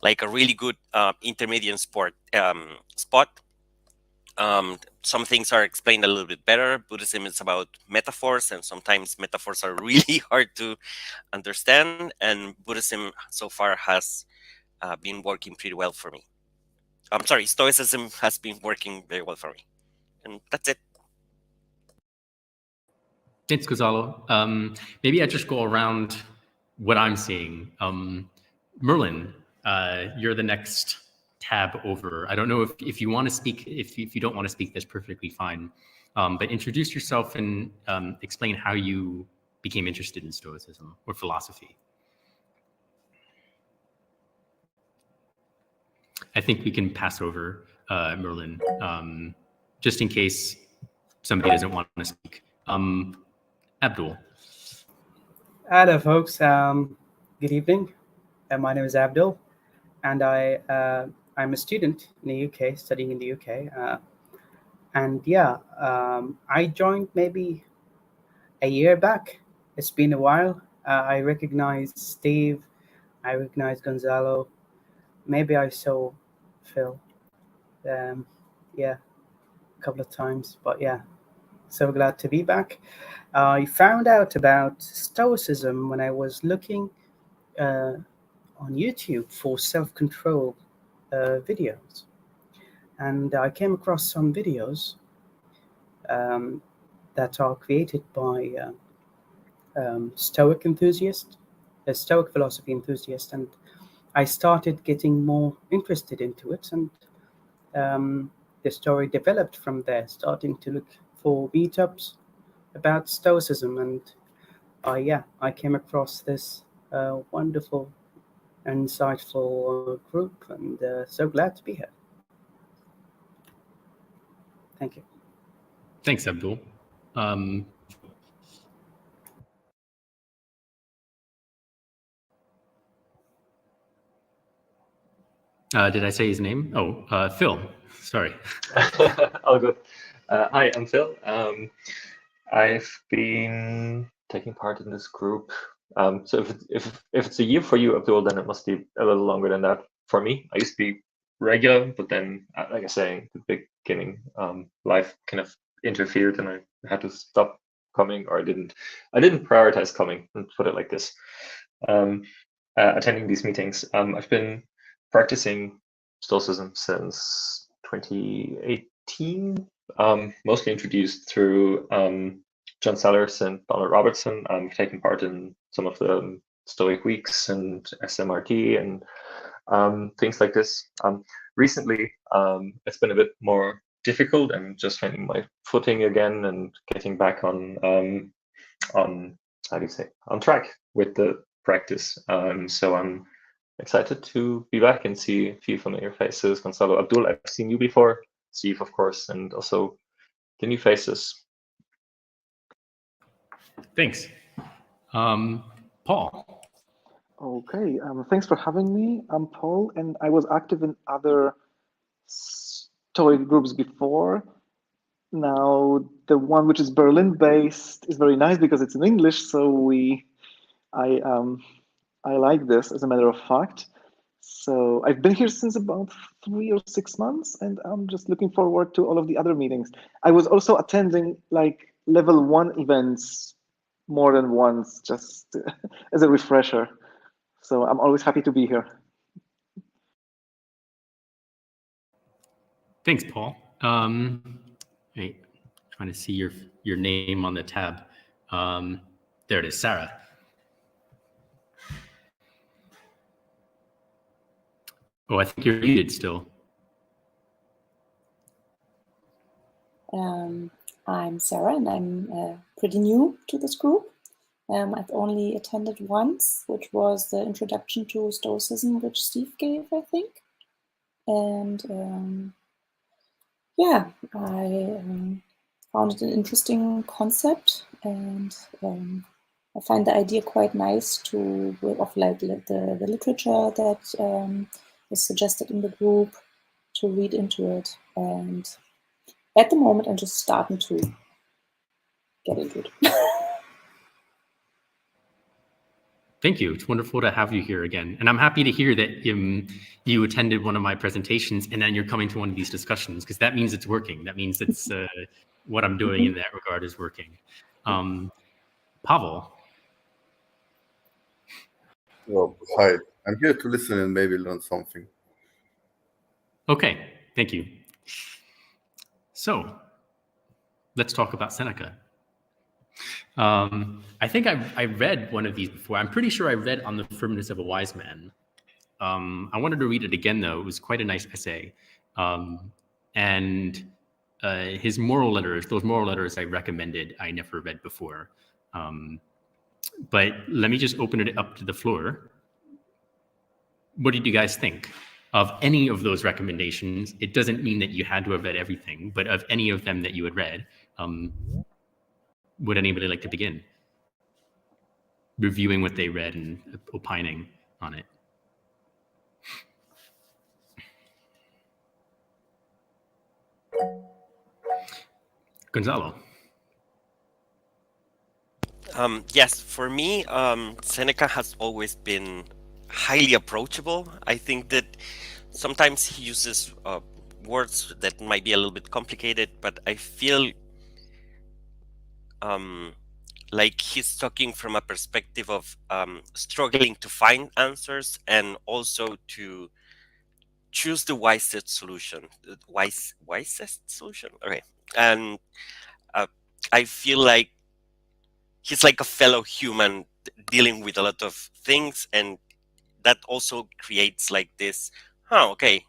like a really good intermediate spot. Some things are explained a little bit better. Buddhism is about metaphors, and sometimes metaphors are really hard to understand. And Buddhism so far has been working pretty well for me. I'm sorry, Stoicism has been working very well for me. And that's it. Thanks, Gonzalo. Maybe I just go around what I'm seeing. Merlin, you're the next tab over. I don't know if you want to speak. If you don't want to speak, that's perfectly fine. But introduce yourself and explain how you became interested in Stoicism or philosophy. I think we can pass over Merlin, just in case somebody doesn't want to speak. Abdul. Hello, folks. Good evening. My name is Abdul, and I'm a student in the UK, studying in the UK. And yeah, I joined maybe a year back. It's been a while. I recognize Steve. I recognize Gonzalo. Maybe I saw Phil. Yeah, a couple of times. But yeah, so glad to be back. I found out about Stoicism when I was looking on YouTube for self-control videos, and I came across some videos that are created by Stoic enthusiasts, a Stoic philosophy enthusiast, and I started getting more interested into it, and the story developed from there, starting to look for meetups about Stoicism, and I came across this wonderful and insightful group, and so glad to be here. Thank you. Thanks, Abdul. Phil. Did I say his name? Oh, Phil. Sorry. All good. Hi, I'm Phil. I've been taking part in this group. So if it's a year for you, Abdul, then it must be a little longer than that for me. I used to be regular, but then, like I say, the beginning, life kind of interfered, and I had to stop coming, or I didn't prioritize coming. Let's put it like this. Attending these meetings. I've been practicing Stoicism since 2018. Mostly introduced through John Sellers and Donald Robertson. I've taken part in some of the Stoic Weeks and SMRT and things like this. Recently, it's been a bit more difficult and just finding my footing again and getting back on how do you say, on track with the practice. So I'm excited to be back and see a few familiar faces. Gonzalo, Abdul, I've seen you before. Steve, of course, and also the new faces. Thanks. Paul. Okay, thanks for having me. I'm Paul, and I was active in other Stoic groups before. Now, the one which is Berlin-based is very nice because it's in English, so I like this, as a matter of fact. So I've been here since about 3 or 6 months, and I'm just looking forward to all of the other meetings. I was also attending like level 1 events more than once, just as a refresher. So I'm always happy to be here. Thanks, Paul. Wait, trying to see your name on the tab. There it is, Sarah. Oh, I think you're muted still. I'm Sarah, and I'm pretty new to this group. I've only attended once, which was the introduction to Stoicism, which Steve gave, I think. And yeah, I found it an interesting concept, and I find the idea quite nice of like the literature that is suggested in the group, to read into it. And at the moment, I'm just starting to get into it. Thank you. It's wonderful to have you here again. And I'm happy to hear that you attended one of my presentations and then you're coming to one of these discussions, because that means it's working. That means it's what I'm doing in that regard is working. Pavel. Well, hi. I'm here to listen and maybe learn something. Okay, thank you. So let's talk about Seneca. I think I read one of these before. I'm pretty sure I read On the Firmness of a Wise Man. I wanted to read it again, though. It was quite a nice essay. And his moral letters, those moral letters I recommended, I never read before. But let me just open it up to the floor. What did you guys think of any of those recommendations? It doesn't mean that you had to have read everything, but of any of them that you had read, would anybody like to begin reviewing what they read and opining on it? Gonzalo. Yes, for me, Seneca has always been highly approachable. I think that sometimes he uses words that might be a little bit complicated, but I feel like he's talking from a perspective of struggling to find answers and also to choose the wisest solution. Wisest solution? Okay. And I feel like he's like a fellow human dealing with a lot of things, and that also creates like this, okay,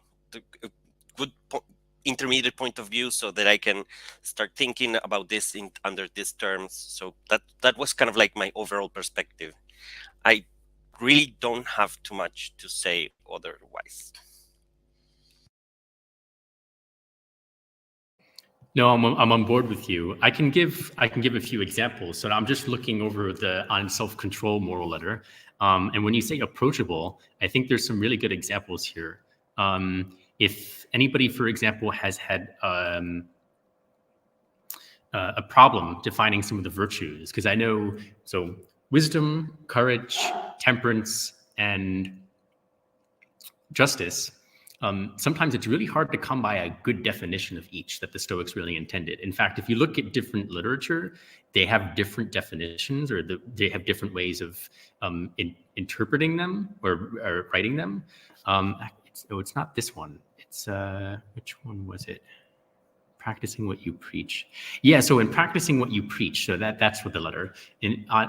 good intermediate point of view, so that I can start thinking about this under these terms. So that was kind of like my overall perspective. I really don't have too much to say otherwise. No, I'm on board with you. I can give a few examples. So I'm just looking over the On Self-Control moral letter. And when you say approachable, I think there's some really good examples here. If anybody, for example, has had a problem defining some of the virtues, because I know, so wisdom, courage, temperance, and justice, sometimes it's really hard to come by a good definition of each that the Stoics really intended. In fact, if you look at different literature, they have different definitions, or they have different ways of interpreting them or writing them. It's not this one. It's which one was it? Practicing what you preach. Yeah, so in practicing what you preach, so that's what the letter.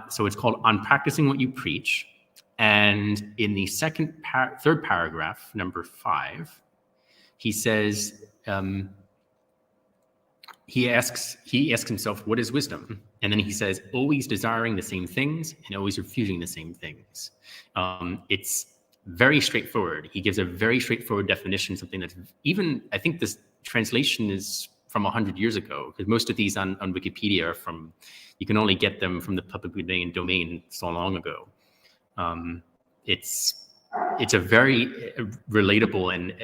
So it's called On Practicing What You Preach. And in the third paragraph, number 5, he says, he asks himself, what is wisdom? And then he says, always desiring the same things and always refusing the same things. It's very straightforward. He gives a very straightforward definition, something that's even, I think this translation is from 100 years ago, because most of these on Wikipedia are from, you can only get them from the public domain so long ago. It's a very relatable and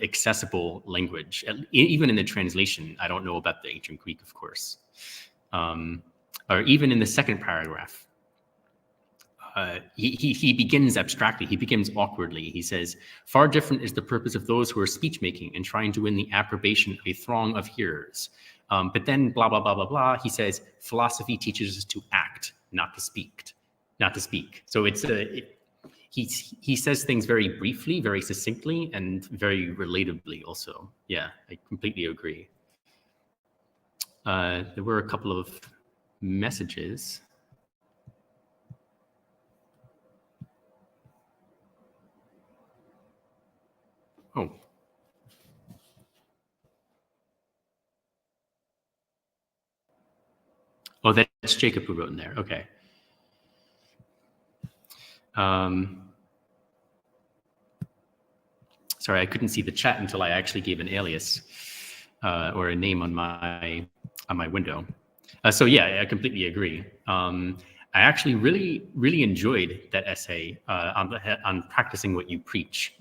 accessible language. Even in the translation, I don't know about the ancient Greek, of course, or even in the second paragraph. He begins abstractly. He begins awkwardly. He says, "Far different is the purpose of those who are speech making and trying to win the approbation of a throng of hearers." But then, blah blah blah blah blah. He says, "Philosophy teaches us to act, not to speak." So he says things very briefly, very succinctly, and very relatably also. Yeah, I completely agree. There were a couple of messages. Oh. Oh, that's Jacob who wrote in there. Okay. Sorry, I couldn't see the chat until I actually gave an alias or a name on my window. So yeah, I completely agree. I actually really enjoyed that essay on practicing what you preach.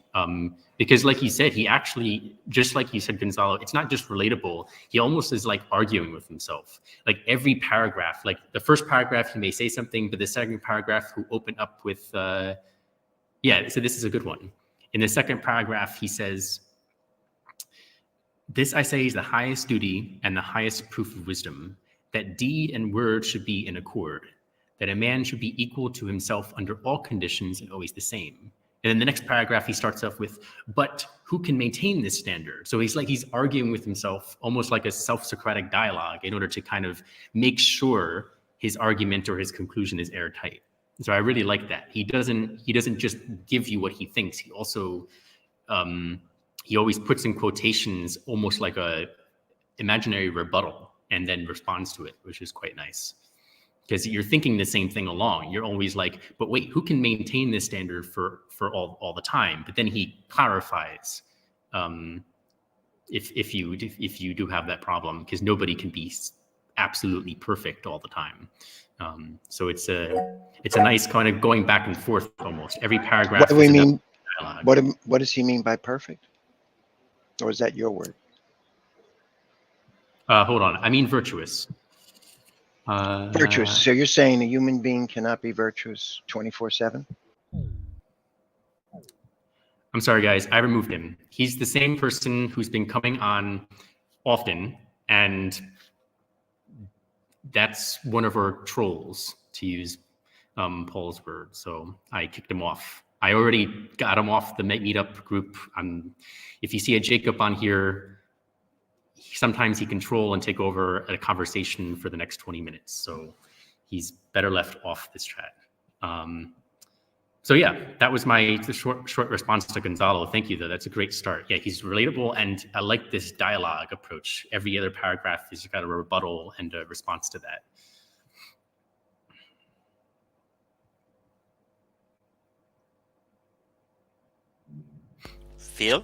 Because like you said, he actually, just like you said, Gonzalo, it's not just relatable. He almost is like arguing with himself. Like every paragraph, like the first paragraph, he may say something, but the second paragraph will open up with, yeah, so this is a good one. In the second paragraph, he says, "This I say is the highest duty and the highest proof of wisdom, that deed and word should be in accord, that a man should be equal to himself under all conditions and always the same." And then the next paragraph, he starts off with, "But who can maintain this standard?" So he's arguing with himself, almost like a self-Socratic dialogue, in order to kind of make sure his argument or his conclusion is airtight. So I really like that. He doesn't just give you what he thinks. He also he always puts in quotations, almost like a imaginary rebuttal, and then responds to it, which is quite nice. Because you're thinking the same thing along. You're always like, but wait, who can maintain this standard for all the time? But then he clarifies if you do have that problem, because nobody can be absolutely perfect all the time. So it's a nice kind of going back and forth almost. Every paragraph. What do we is mean? dialogue. What does he mean by perfect? Or is that your word? Hold on. I mean virtuous. Virtuous. So you're saying a human being cannot be virtuous 24/7? I'm sorry, guys. I removed him. He's the same person who's been coming on often, and that's one of our trolls, to use Paul's word. So I kicked him off. I already got him off the meetup group. If you see a Jacob on here, sometimes he can troll and take over a conversation for the next 20 minutes. So he's better left off this chat. So yeah, that was my short response to Gonzalo. Thank you, though. That's a great start. Yeah, he's relatable, and I like this dialogue approach. Every other paragraph is got a rebuttal and a response to that. Phil?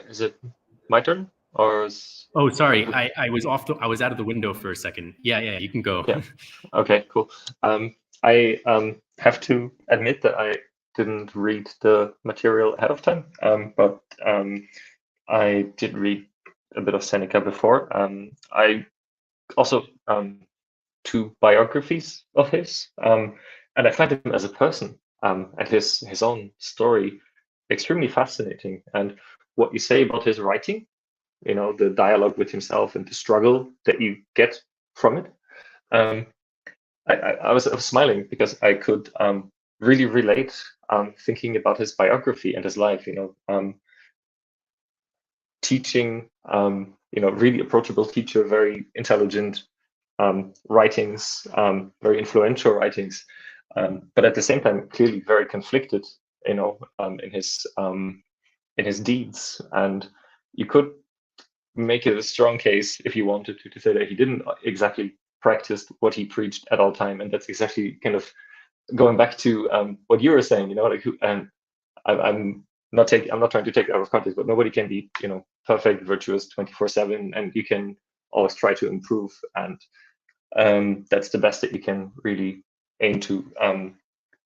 Is it my turn? Or is... Oh, sorry. I was I was out of the window for a second. Yeah, you can go. Yeah. Okay, cool. I have to admit that I didn't read the material ahead of time, but I did read a bit of Seneca before. I also 2 biographies of his, and I find him as a person and his own story extremely fascinating. And what you say about his writing, the dialogue with himself and the struggle that you get from it. I was smiling because I could really relate thinking about his biography and his life, teaching, really approachable teacher, very intelligent writings, very influential writings, but at the same time, clearly very conflicted, in his deeds. And you could make it a strong case if you wanted to say that he didn't exactly practice what he preached at all time, and that's exactly kind of going back to what you were saying. And I'm not trying to take out of context, but nobody can be perfect, virtuous 24/7, and you can always try to improve, and that's the best that you can really aim to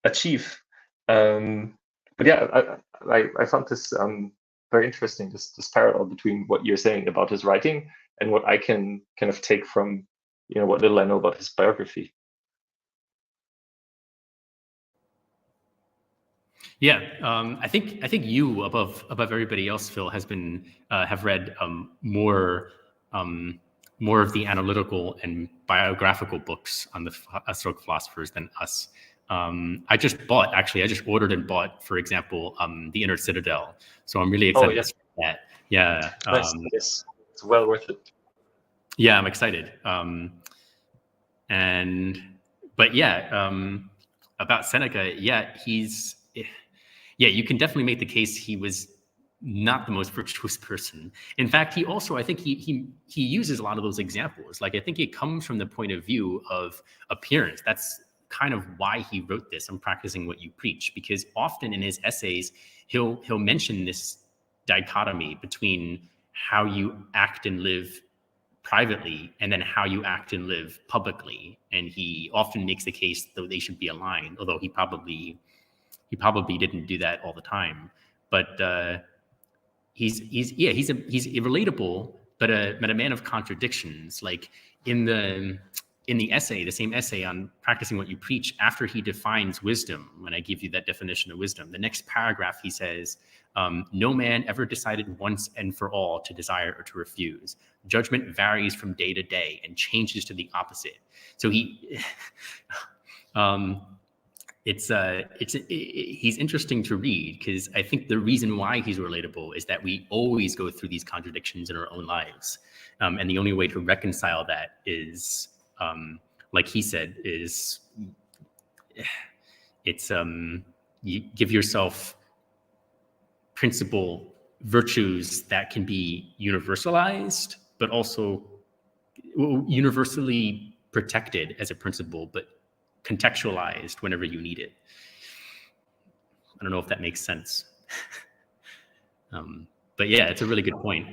achieve. But yeah, I found this very interesting, this parallel between what you're saying about his writing and what I can kind of take from what little I know about his biography. Yeah, I think you above everybody else, Phil, has been have read more of the analytical and biographical books on the Stoic philosophers than us. I just ordered and bought, for example, The Inner Citadel. So I'm really excited to start that. Yeah. Nice. It's well worth it. Yeah, I'm excited. But about Seneca, you can definitely make the case he was not the most virtuous person. In fact, he also, I think he uses a lot of those examples. Like, I think it comes from the point of view of appearance. That's kind of why he wrote this. I'm practicing what you preach, because often in his essays, he'll mention this dichotomy between how you act and live privately and then how you act and live publicly. And he often makes the case that they should be aligned, although he probably He probably didn't do that all the time, but he's relatable, but a man of contradictions. Like in the essay, the same essay on practicing what you preach, after he defines wisdom, when I give you that definition of wisdom, the next paragraph he says, no man ever decided once and for all to desire or to refuse. Judgment varies from day to day and changes to the opposite. So he's interesting to read, because I think the reason why he's relatable is that we always go through these contradictions in our own lives. And the only way to reconcile that is, like he said, is you give yourself principle virtues that can be universalized, but also universally protected as a principle, but contextualized whenever you need it. I don't know if that makes sense. But yeah, it's a really good point.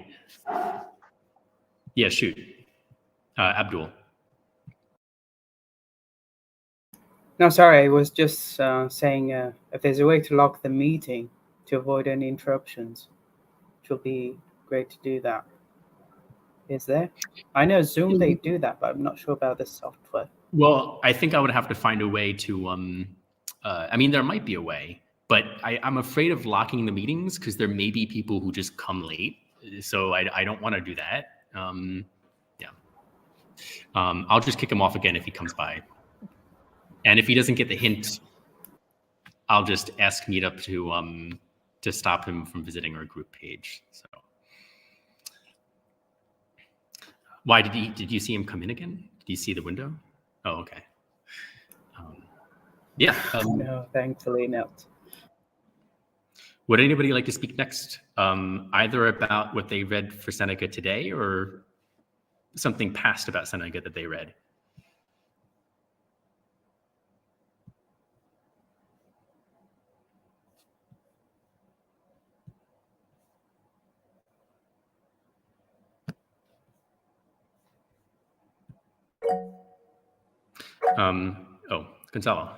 Yeah, shoot. Abdul. No, sorry, I was just saying if there's a way to lock the meeting to avoid any interruptions, it will be great to do that. Is there? I know Zoom, they do that, but I'm not sure about this software. Well, I think I would have to find a way to, I mean, there might be a way, but I'm afraid of locking the meetings because there may be people who just come late. So I don't want to do that. Yeah. I'll just kick him off again if he comes by. And if he doesn't get the hint, I'll just ask Meetup to stop him from visiting our group page. So, why did you see him come in again? Did you see the window? Oh, okay. Yeah. No, thankfully not. Would anybody like to speak next? Either about what they read for Seneca today, or something past about Seneca that they read? Gonzalo.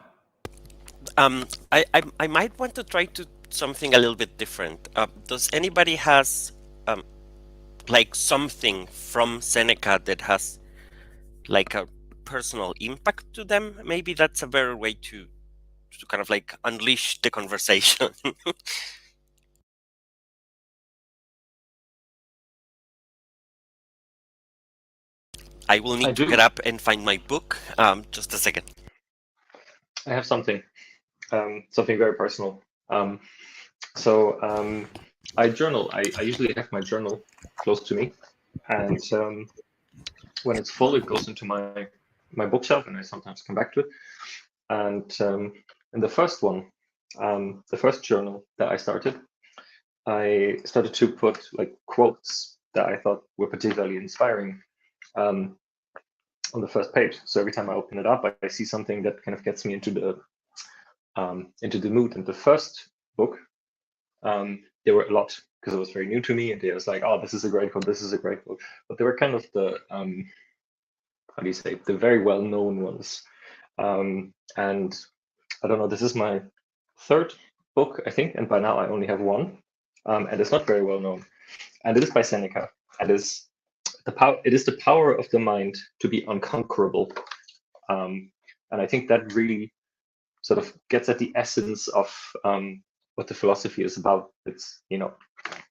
I might want to try to something a little bit different. Does anybody has like something from Seneca that has like a personal impact to them? Maybe that's a better way to kind of like unleash the conversation. I will need to get up and find my book. Just a second. I have something very personal. I journal. I usually have my journal close to me, and when it's full, it goes into my bookshelf, and I sometimes come back to it. And in the first one, the first journal that I started to put like quotes that I thought were particularly inspiring on the first page. So every time I open it up, I see something that kind of gets me into the mood. And the first book, there were a lot because it was very new to me, and it was like, oh, this is a great book, this is a great book. But they were kind of the how do you say, the very well-known ones. And I don't know, this is my third book, I think, and by now I only have one, and it's not very well known. And it is by Seneca. It is the power of the mind to be unconquerable. And I think that really sort of gets at the essence of what the philosophy is about. It's,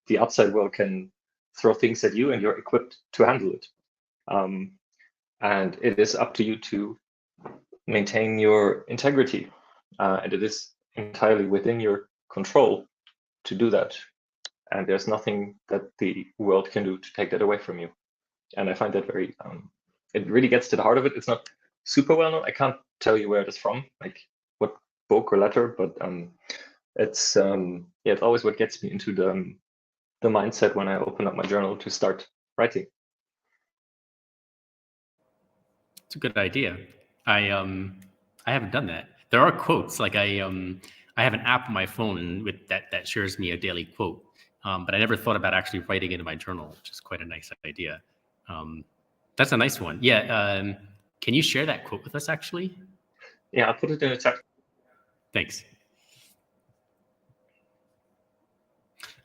the outside world can throw things at you and you're equipped to handle it. And it is up to you to maintain your integrity. And it is entirely within your control to do that. And there's nothing that the world can do to take that away from you. And I find that very, it really gets to the heart of it. It's not super well known. I can't tell you where it is from, like what book or letter, but it's always what gets me into the mindset when I open up my journal to start writing. It's a good idea. I haven't done that. There are quotes, like I have an app on my phone with that shares me a daily quote, but I never thought about actually writing it in my journal, which is quite a nice idea. That's a nice one. Yeah. Can you share that quote with us, actually? Yeah, I'll put it in the chat. Thanks.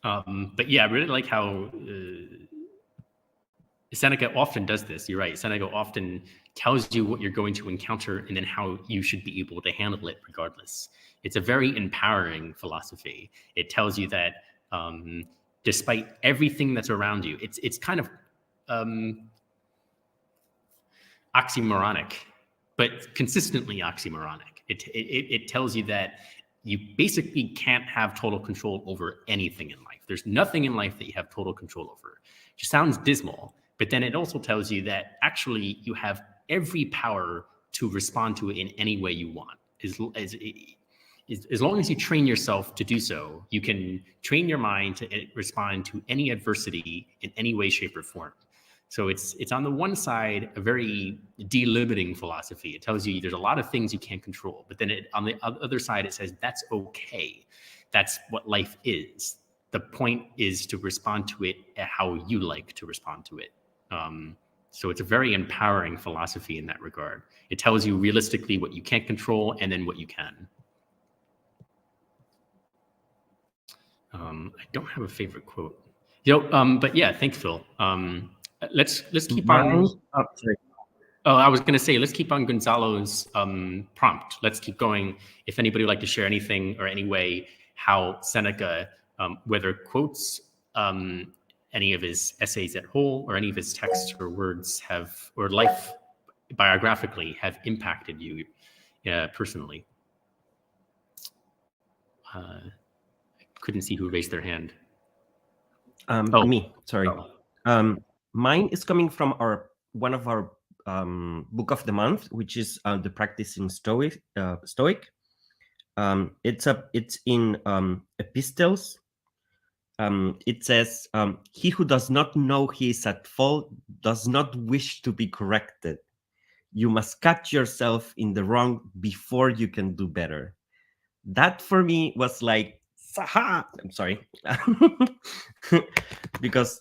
But yeah, I really like how Seneca often does this. You're right. Seneca often tells you what you're going to encounter and then how you should be able to handle it regardless. It's a very empowering philosophy. It tells you that despite everything that's around you, it's kind of oxymoronic, but consistently oxymoronic. It tells you that you basically can't have total control over anything in life. There's nothing in life that you have total control over. It just sounds dismal, but then it also tells you that actually you have every power to respond to it in any way you want. As long as you train yourself to do so, you can train your mind to respond to any adversity in any way, shape, or form. So it's on the one side a very delimiting philosophy. It tells you there's a lot of things you can't control, but then on the other side it says that's okay. That's what life is. The point is to respond to it how you like to respond to it. So it's a very empowering philosophy in that regard. It tells you realistically what you can't control and then what you can. I don't have a favorite quote. But yeah, thanks, Phil. Let's keep on. Oh, I was going to say, let's keep on Gonzalo's prompt. Let's keep going. If anybody would like to share anything or any way how Seneca, whether quotes any of his essays at whole or any of his texts or words or life biographically have impacted you personally. I couldn't see who raised their hand. Me, sorry. Mine is coming from one of our book of the month, which is the Practicing Stoic. It's in Epistles. It says, "He who does not know he is at fault does not wish to be corrected. You must catch yourself in the wrong before you can do better." That for me was like, Saha! I'm sorry. Because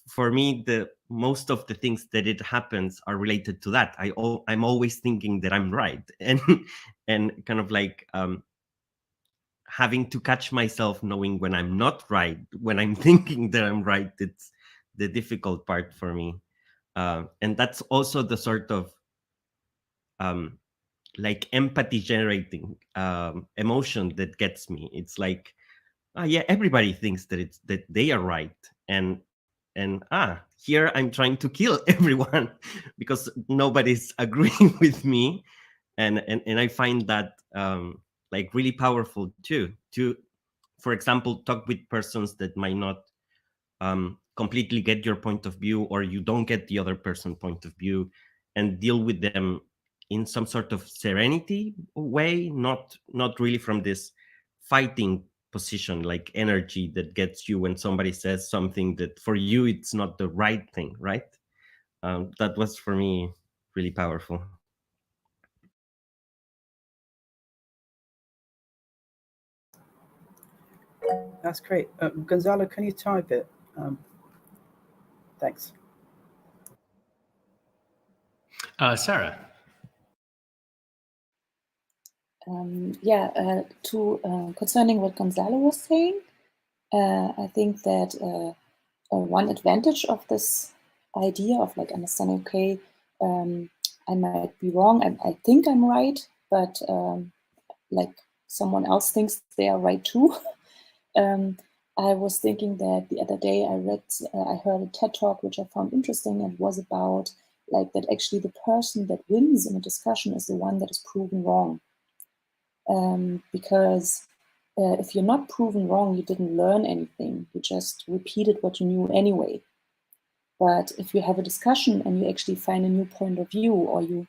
for me, most of the things that it happens are related to that. I'm always thinking that I'm right, and kind of like having to catch myself knowing when I'm not right, when I'm thinking that I'm right. It's the difficult part for me, and that's also the sort of like empathy generating emotion that gets me. It's like, yeah, everybody thinks that they are right, and here I'm trying to kill everyone because nobody's agreeing with me, and I find that like really powerful too, to, for example, talk with persons that might not completely get your point of view, or you don't get the other person's point of view, and deal with them in some sort of serenity way, not really from this fighting position, like energy that gets you when somebody says something that for you it's not the right thing, right? That was for me really powerful. That's great. Gonzalo, can you type it? Thanks. Sarah. Concerning what Gonzalo was saying, I think that one advantage of this idea of like understanding, okay, I might be wrong, I think I'm right, but like someone else thinks they are right too. I was thinking that the other day I heard a TED talk which I found interesting, and was about like that actually the person that wins in a discussion is the one that is proven wrong. Because if you're not proven wrong, you didn't learn anything. You just repeated what you knew anyway. But if you have a discussion and you actually find a new point of view, or you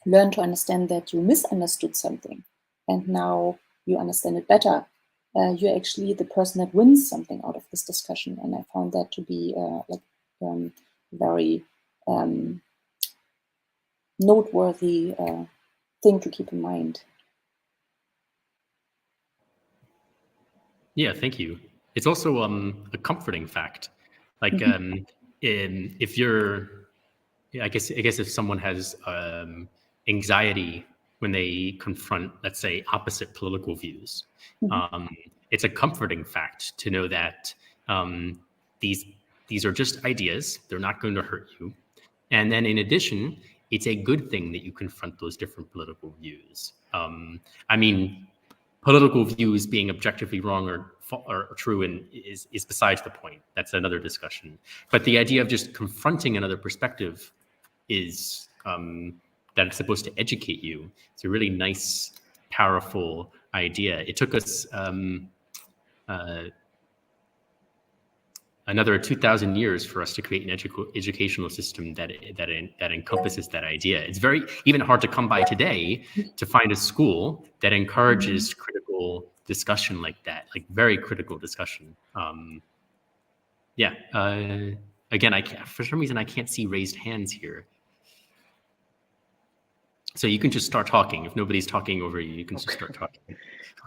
learn to understand that you misunderstood something and now you understand it better, you're actually the person that wins something out of this discussion. And I found that to be very noteworthy thing to keep in mind. Yeah, thank you. It's also a comforting fact. Like if you're, I guess if someone has anxiety when they confront, let's say, opposite political views, it's a comforting fact to know that these are just ideas. They're not going to hurt you. And then in addition, it's a good thing that you confront those different political views. I mean, political views being objectively wrong or true and is besides the point. That's another discussion. But the idea of just confronting another perspective is that it's supposed to educate you. It's a really nice, powerful idea. It took us another 2,000 years for us to create an educational system that encompasses that idea. It's very even hard to come by today to find a school that encourages critical discussion like that, like very critical discussion. Again, for some reason I can't see raised hands here. So you can just start talking. If nobody's talking over you, you can just start talking.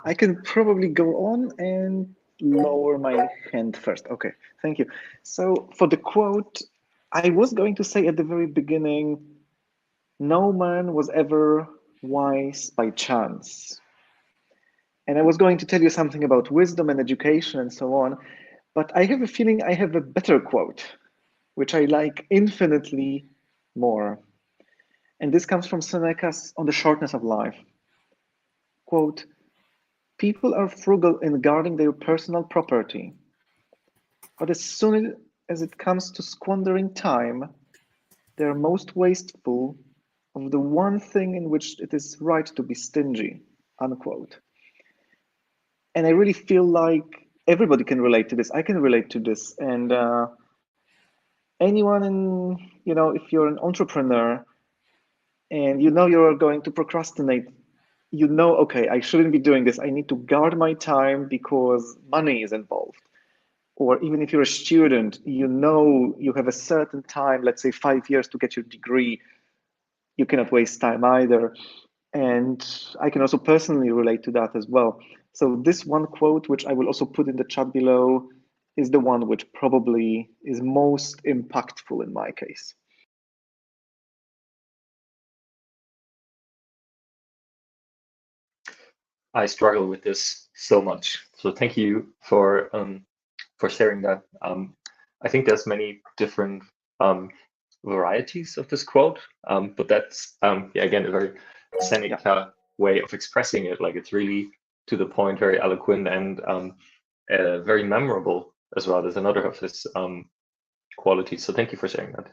I can probably go on and lower my hand first. Okay, thank you. So for the quote, I was going to say at the very beginning, no man was ever wise by chance. And I was going to tell you something about wisdom and education and so on, but I have a feeling I have a better quote, which I like infinitely more. And this comes from Seneca on the Shortness of Life. Quote, people are frugal in guarding their personal property, but as soon as it comes to squandering time, they are most wasteful of the one thing in which it is right to be stingy, unquote. And I really feel like everybody can relate to this. I can relate to this. And anyone if you're an entrepreneur and you're going to procrastinate, okay, I shouldn't be doing this. I need to guard my time because money is involved. Or even if you're a student, you have a certain time, let's say 5 years to get your degree. You cannot waste time either. And I can also personally relate to that as well. So this one quote, which I will also put in the chat below, is the one which probably is most impactful in my case. I struggle with this so much. So thank you for sharing that. I think there's many different varieties of this quote, but that's again a very Seneca way of expressing it. Like it's really to the point, very eloquent, and very memorable as well. There's another of his qualities. So thank you for sharing that.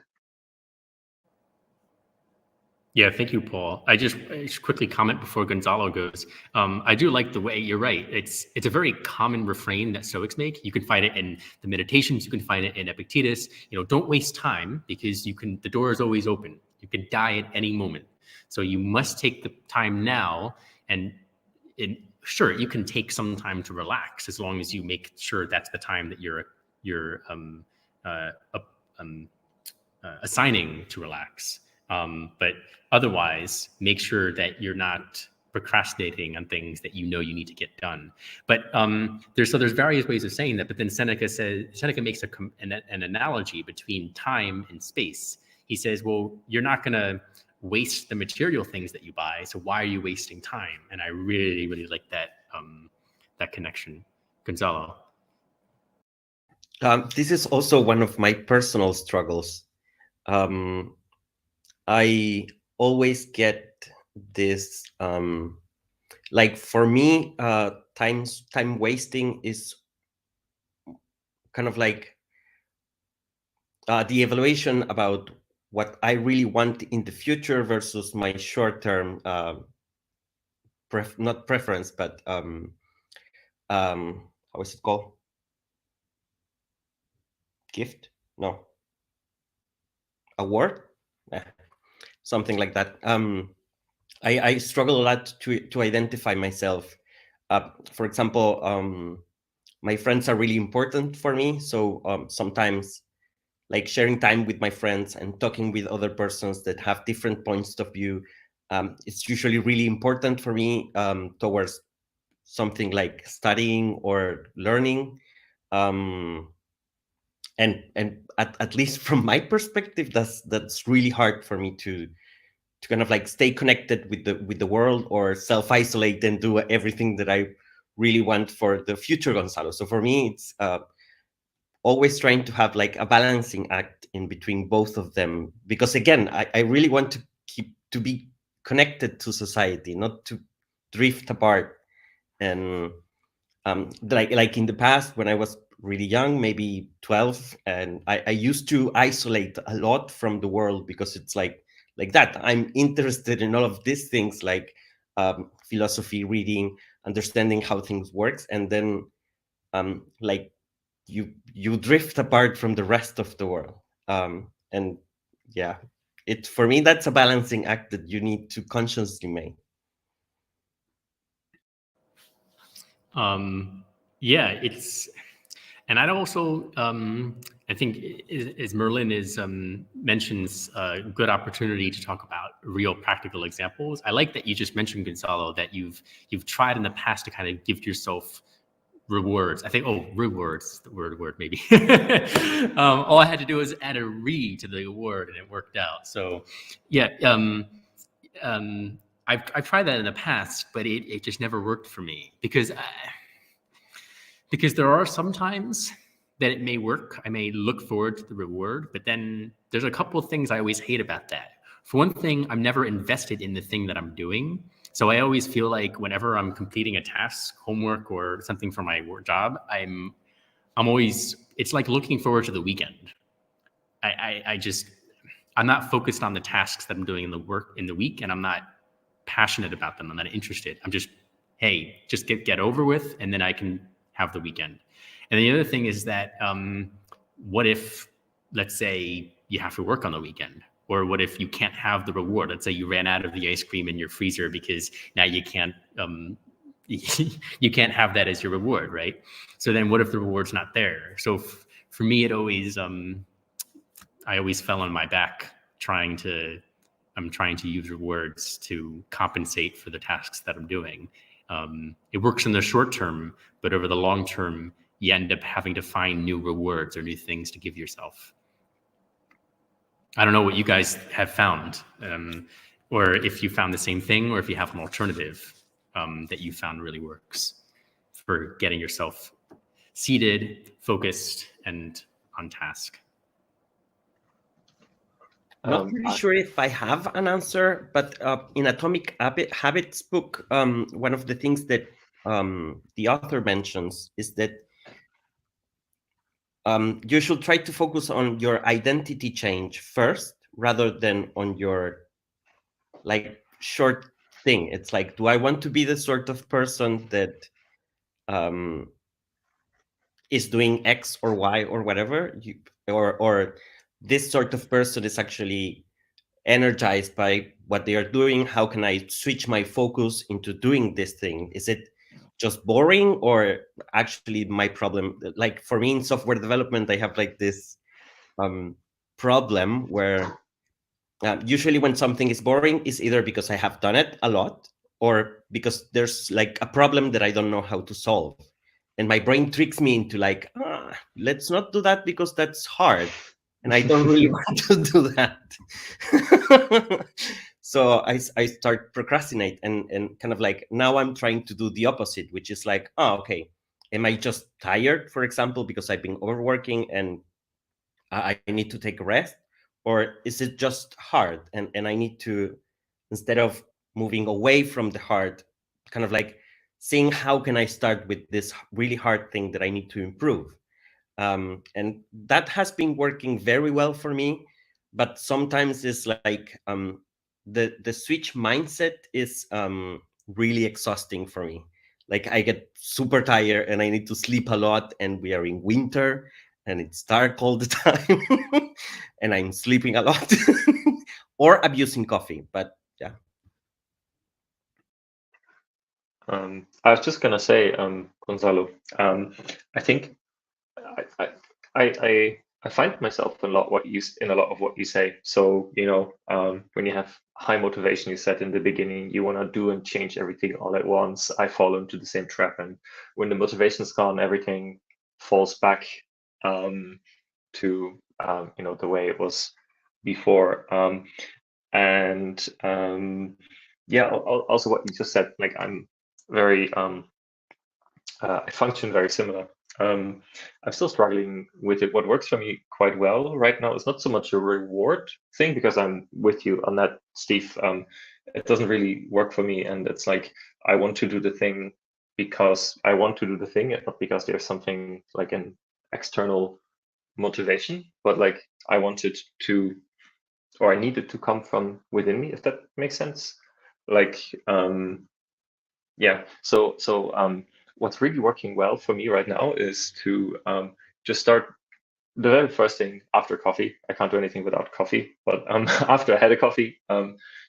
Yeah, thank you, Paul. I just quickly comment before Gonzalo goes. I do like the way you're right. It's a very common refrain that Stoics make. You can find it in the Meditations. You can find it in Epictetus. Don't waste time because the door is always open. You can die at any moment. So you must take the time now. And sure, you can take some time to relax as long as you make sure that's the time that you're assigning to relax. But otherwise, make sure that you're not procrastinating on things that you need to get done. But there's various ways of saying that. But then Seneca makes an analogy between time and space. He says, well, you're not going to waste the material things that you buy. So why are you wasting time? And I really, really like that connection. Gonzalo. This is also one of my personal struggles. I always get this, like for me, time wasting is kind of like the evaluation about what I really want in the future versus my short-term, not preference, but how is it called? Gift? No. Award? Something like that. I struggle a lot to identify myself. For example, my friends are really important for me. So sometimes like sharing time with my friends and talking with other persons that have different points of view, it's usually really important for me towards something like studying or learning. And at least from my perspective, that's really hard for me to kind of like stay connected with the world or self-isolate and do everything that I really want for the future Gonzalo. So for me, it's always trying to have like a balancing act in between both of them, because again, I really want to be connected to society, not to drift apart. And like in the past when I was really young, maybe 12, and I used to isolate a lot from the world, because it's like that. I'm interested in all of these things, like philosophy, reading, understanding how things works, and then like you drift apart from the rest of the world. And yeah, it for me, that's a balancing act that you need to consciously make. Yeah, it's, and I'd also, I think, as Merlin mentions a good opportunity to talk about real practical examples. I like that you just mentioned, Gonzalo, that you've tried in the past to kind of give yourself rewards. I think, rewards is the word maybe. All I had to do was add a re to the word, and it worked out. So, yeah, I've tried that in the past, but it just never worked for me, because there are some times that it may work. I may look forward to the reward, but then there's a couple of things I always hate about that. For one thing, I'm never invested in the thing that I'm doing. So I always feel like whenever I'm completing a task, homework, or something for my work job, I'm always, it's like looking forward to the weekend. I'm not focused on the tasks that I'm doing in the week, and I'm not passionate about them. I'm not interested. I'm just, hey, just get over with, and then I can have the weekend. And the other thing is that what if, let's say, you have to work on the weekend? Or what if you can't have the reward? Let's say you ran out of the ice cream in your freezer because now you can't you can't have that as your reward, right? So then what if the reward's not there? So for me, it always I always fell on my back trying to use rewards to compensate for the tasks that I'm doing. It works in the short term, but over the long term, you end up having to find new rewards or new things to give yourself. I don't know what you guys have found, or if you found the same thing, or if you have an alternative that you found really works for getting yourself seated, focused, and on task. Not really sure if I have an answer, but in Atomic Habits book, one of the things that the author mentions is that you should try to focus on your identity change first, rather than on your like short thing. It's like, do I want to be the sort of person that is doing X or Y or whatever, or this sort of person is actually energized by what they are doing? How can I switch my focus into doing this thing? Is it just boring, or actually my problem? Like for me in software development, I have like this problem where usually when something is boring, is either because I have done it a lot, or because there's like a problem that I don't know how to solve. And my brain tricks me into like, let's not do that because that's hard. And I don't really want to do that. So I start procrastinate, and kind of like now I'm trying to do the opposite, which is like, okay, am I just tired, for example, because I've been overworking and I need to take a rest? Or is it just hard? And I need to, instead of moving away from the hard, kind of like seeing how can I start with this really hard thing that I need to improve. And that has been working very well for me, but sometimes it's like the switch mindset is really exhausting for me. Like I get super tired and I need to sleep a lot, and we are in winter and it's dark all the time and I'm sleeping a lot or abusing coffee. But yeah. I was just gonna say, Gonzalo, I think I find myself in a lot of what you say. So when you have high motivation, you said in the beginning you want to do and change everything all at once. I fall into the same trap, and when the motivation's gone, everything falls back to the way it was before. Also what you just said, like I'm very I function very similar. I'm still struggling with it. What works for me quite well right now is not so much a reward thing, because I'm with you on that, Steve. It doesn't really work for me, and it's like I want to do the thing because I want to do the thing, and not because there's something like an external motivation. But like I wanted to, or I needed to come from within me, if that makes sense. Like yeah. So what's really working well for me right now is to just start the very first thing after coffee. I can't do anything without coffee, but after I had a coffee,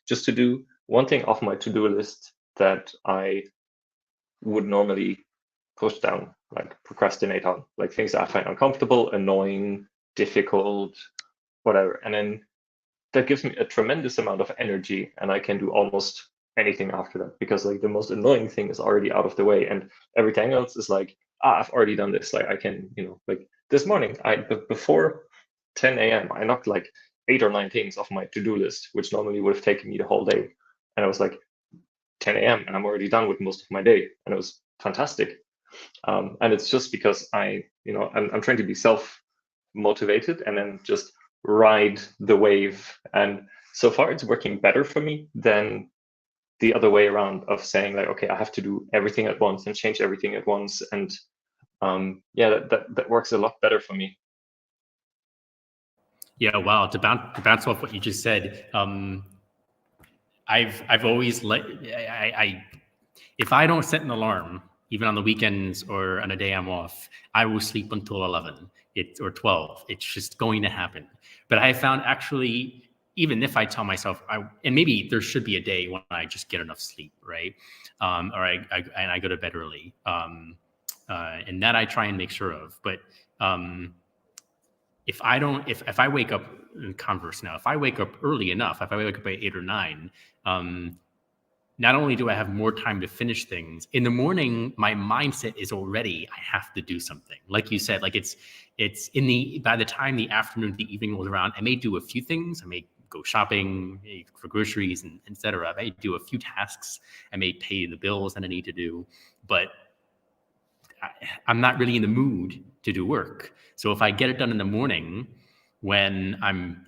just to do one thing off my to-do list that I would normally push down, like procrastinate on, like things that I find uncomfortable, annoying, difficult, whatever. And then that gives me a tremendous amount of energy, and I can do almost anything after that, because like the most annoying thing is already out of the way, and everything else is like, I've already done this. Like I can, like this morning, before 10 a.m. I knocked like 8 or 9 things off my to-do list, which normally would have taken me the whole day. And I was like 10 a.m. and I'm already done with most of my day, and it was fantastic. And it's just because I'm trying to be self-motivated and then just ride the wave. And so far it's working better for me than the other way around of saying like, okay, I have to do everything at once and change everything at once. And yeah, that works a lot better for me. Yeah, wow. To bounce off what you just said, I've always if I don't set an alarm, even on the weekends or on a day I'm off, I will sleep until 11 or 12. It's just going to happen. But I found actually, even if I tell myself, and maybe there should be a day when I just get enough sleep, right? Or I go to bed early, and that I try and make sure of. But if I wake up, in converse now, if I wake up early enough, if I wake up by 8 or 9, not only do I have more time to finish things, in the morning, my mindset is already, I have to do something. Like you said, like it's by the time the afternoon, the evening rolls around, I may do a few things. I may go shopping for groceries and et cetera. I may do a few tasks. I may pay the bills that I need to do, but I'm not really in the mood to do work. So if I get it done in the morning when I'm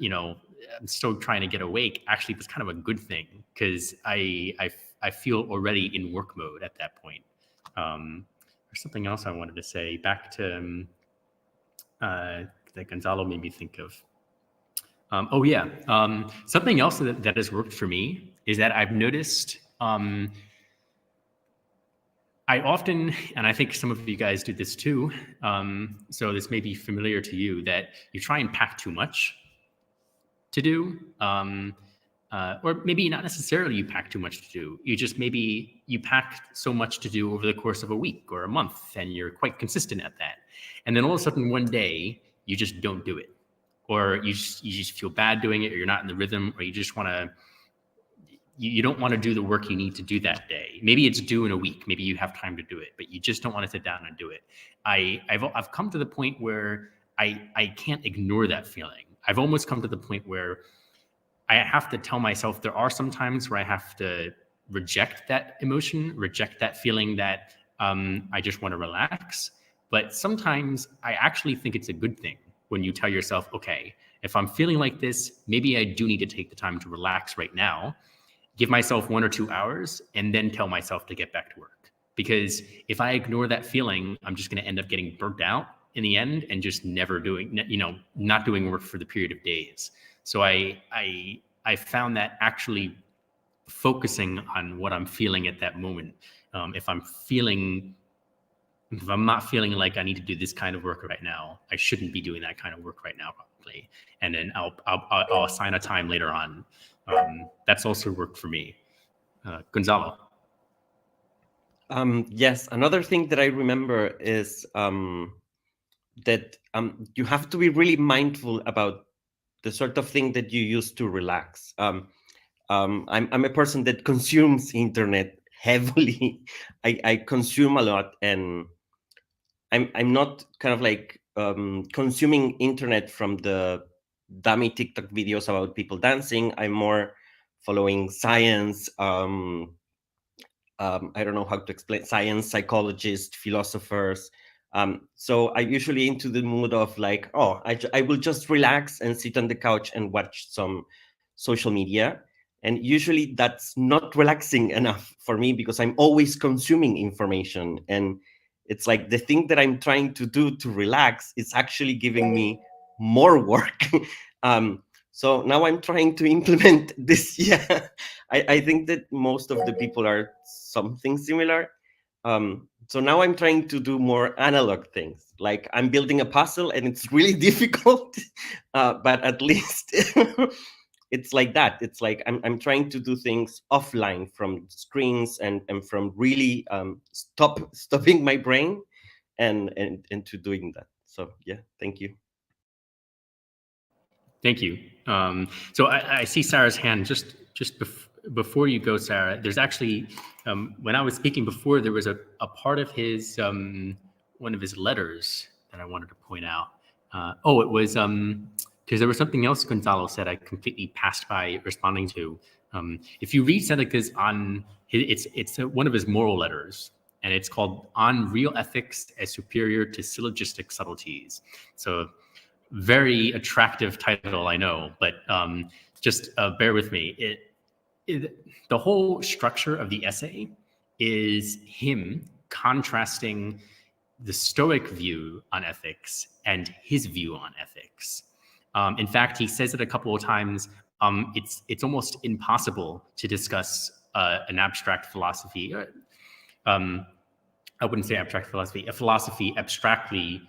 still trying to get awake, actually it's kind of a good thing, because I feel already in work mode at that point. There's something else I wanted to say back to that Gonzalo made me think of. Something else that has worked for me is that I've noticed I often, and I think some of you guys do this too, so this may be familiar to you, that you try and pack too much to do, or maybe not necessarily you pack too much to do. You pack so much to do over the course of a week or a month, and you're quite consistent at that. And then all of a sudden one day, you just don't do it. Or you just feel bad doing it, or you're not in the rhythm, or you just want to, you don't want to do the work you need to do that day. Maybe it's due in a week. Maybe you have time to do it, but you just don't want to sit down and do it. I've come to the point where I can't ignore that feeling. I've almost come to the point where I have to tell myself there are some times where I have to reject that emotion, reject that feeling that I just want to relax. But sometimes I actually think it's a good thing when you tell yourself, okay, if I'm feeling like this, maybe I do need to take the time to relax right now, give myself 1 or 2 hours, and then tell myself to get back to work. Because if I ignore that feeling, I'm just going to end up getting burnt out in the end and just never doing, not doing work for the period of days. So I found that actually focusing on what I'm feeling at that moment, if I'm not feeling like I need to do this kind of work right now, I shouldn't be doing that kind of work right now, probably. And then I'll assign a time later on. That's also worked for me. Gonzalo. Yes, another thing that I remember is that you have to be really mindful about the sort of thing that you use to relax. I'm a person that consumes internet heavily. I consume a lot, and I'm not kind of like consuming internet from the dummy TikTok videos about people dancing. I'm more following science, I don't know how to explain, science, psychologists, philosophers. So I'm usually into the mood of like, oh, I will just relax and sit on the couch and watch some social media. And usually that's not relaxing enough for me because I'm always consuming information. And it's like the thing that I'm trying to do to relax is actually giving me more work. So now I'm trying to implement this. Yeah, I think that most of the people are something similar. So now I'm trying to do more analog things. Like I'm building a puzzle and it's really difficult, but at least it's like that. It's like I'm trying to do things offline from screens and from really stopping my brain and to doing that. So yeah, thank you. Thank you. So I see Sarah's hand before you go, Sarah. There's actually, when I was speaking before, there was a part of his, one of his letters that I wanted to point out. It was, because there was something else Gonzalo said I completely passed by responding to. If you read Seneca's it's one of his moral letters, and it's called On Real Ethics as Superior to Syllogistic Subtleties. So very attractive title, I know, but just bear with me. The whole structure of the essay is him contrasting the Stoic view on ethics and his view on ethics. In fact, he says it a couple of times. It's almost impossible to discuss an abstract philosophy. I wouldn't say abstract philosophy, a philosophy abstractly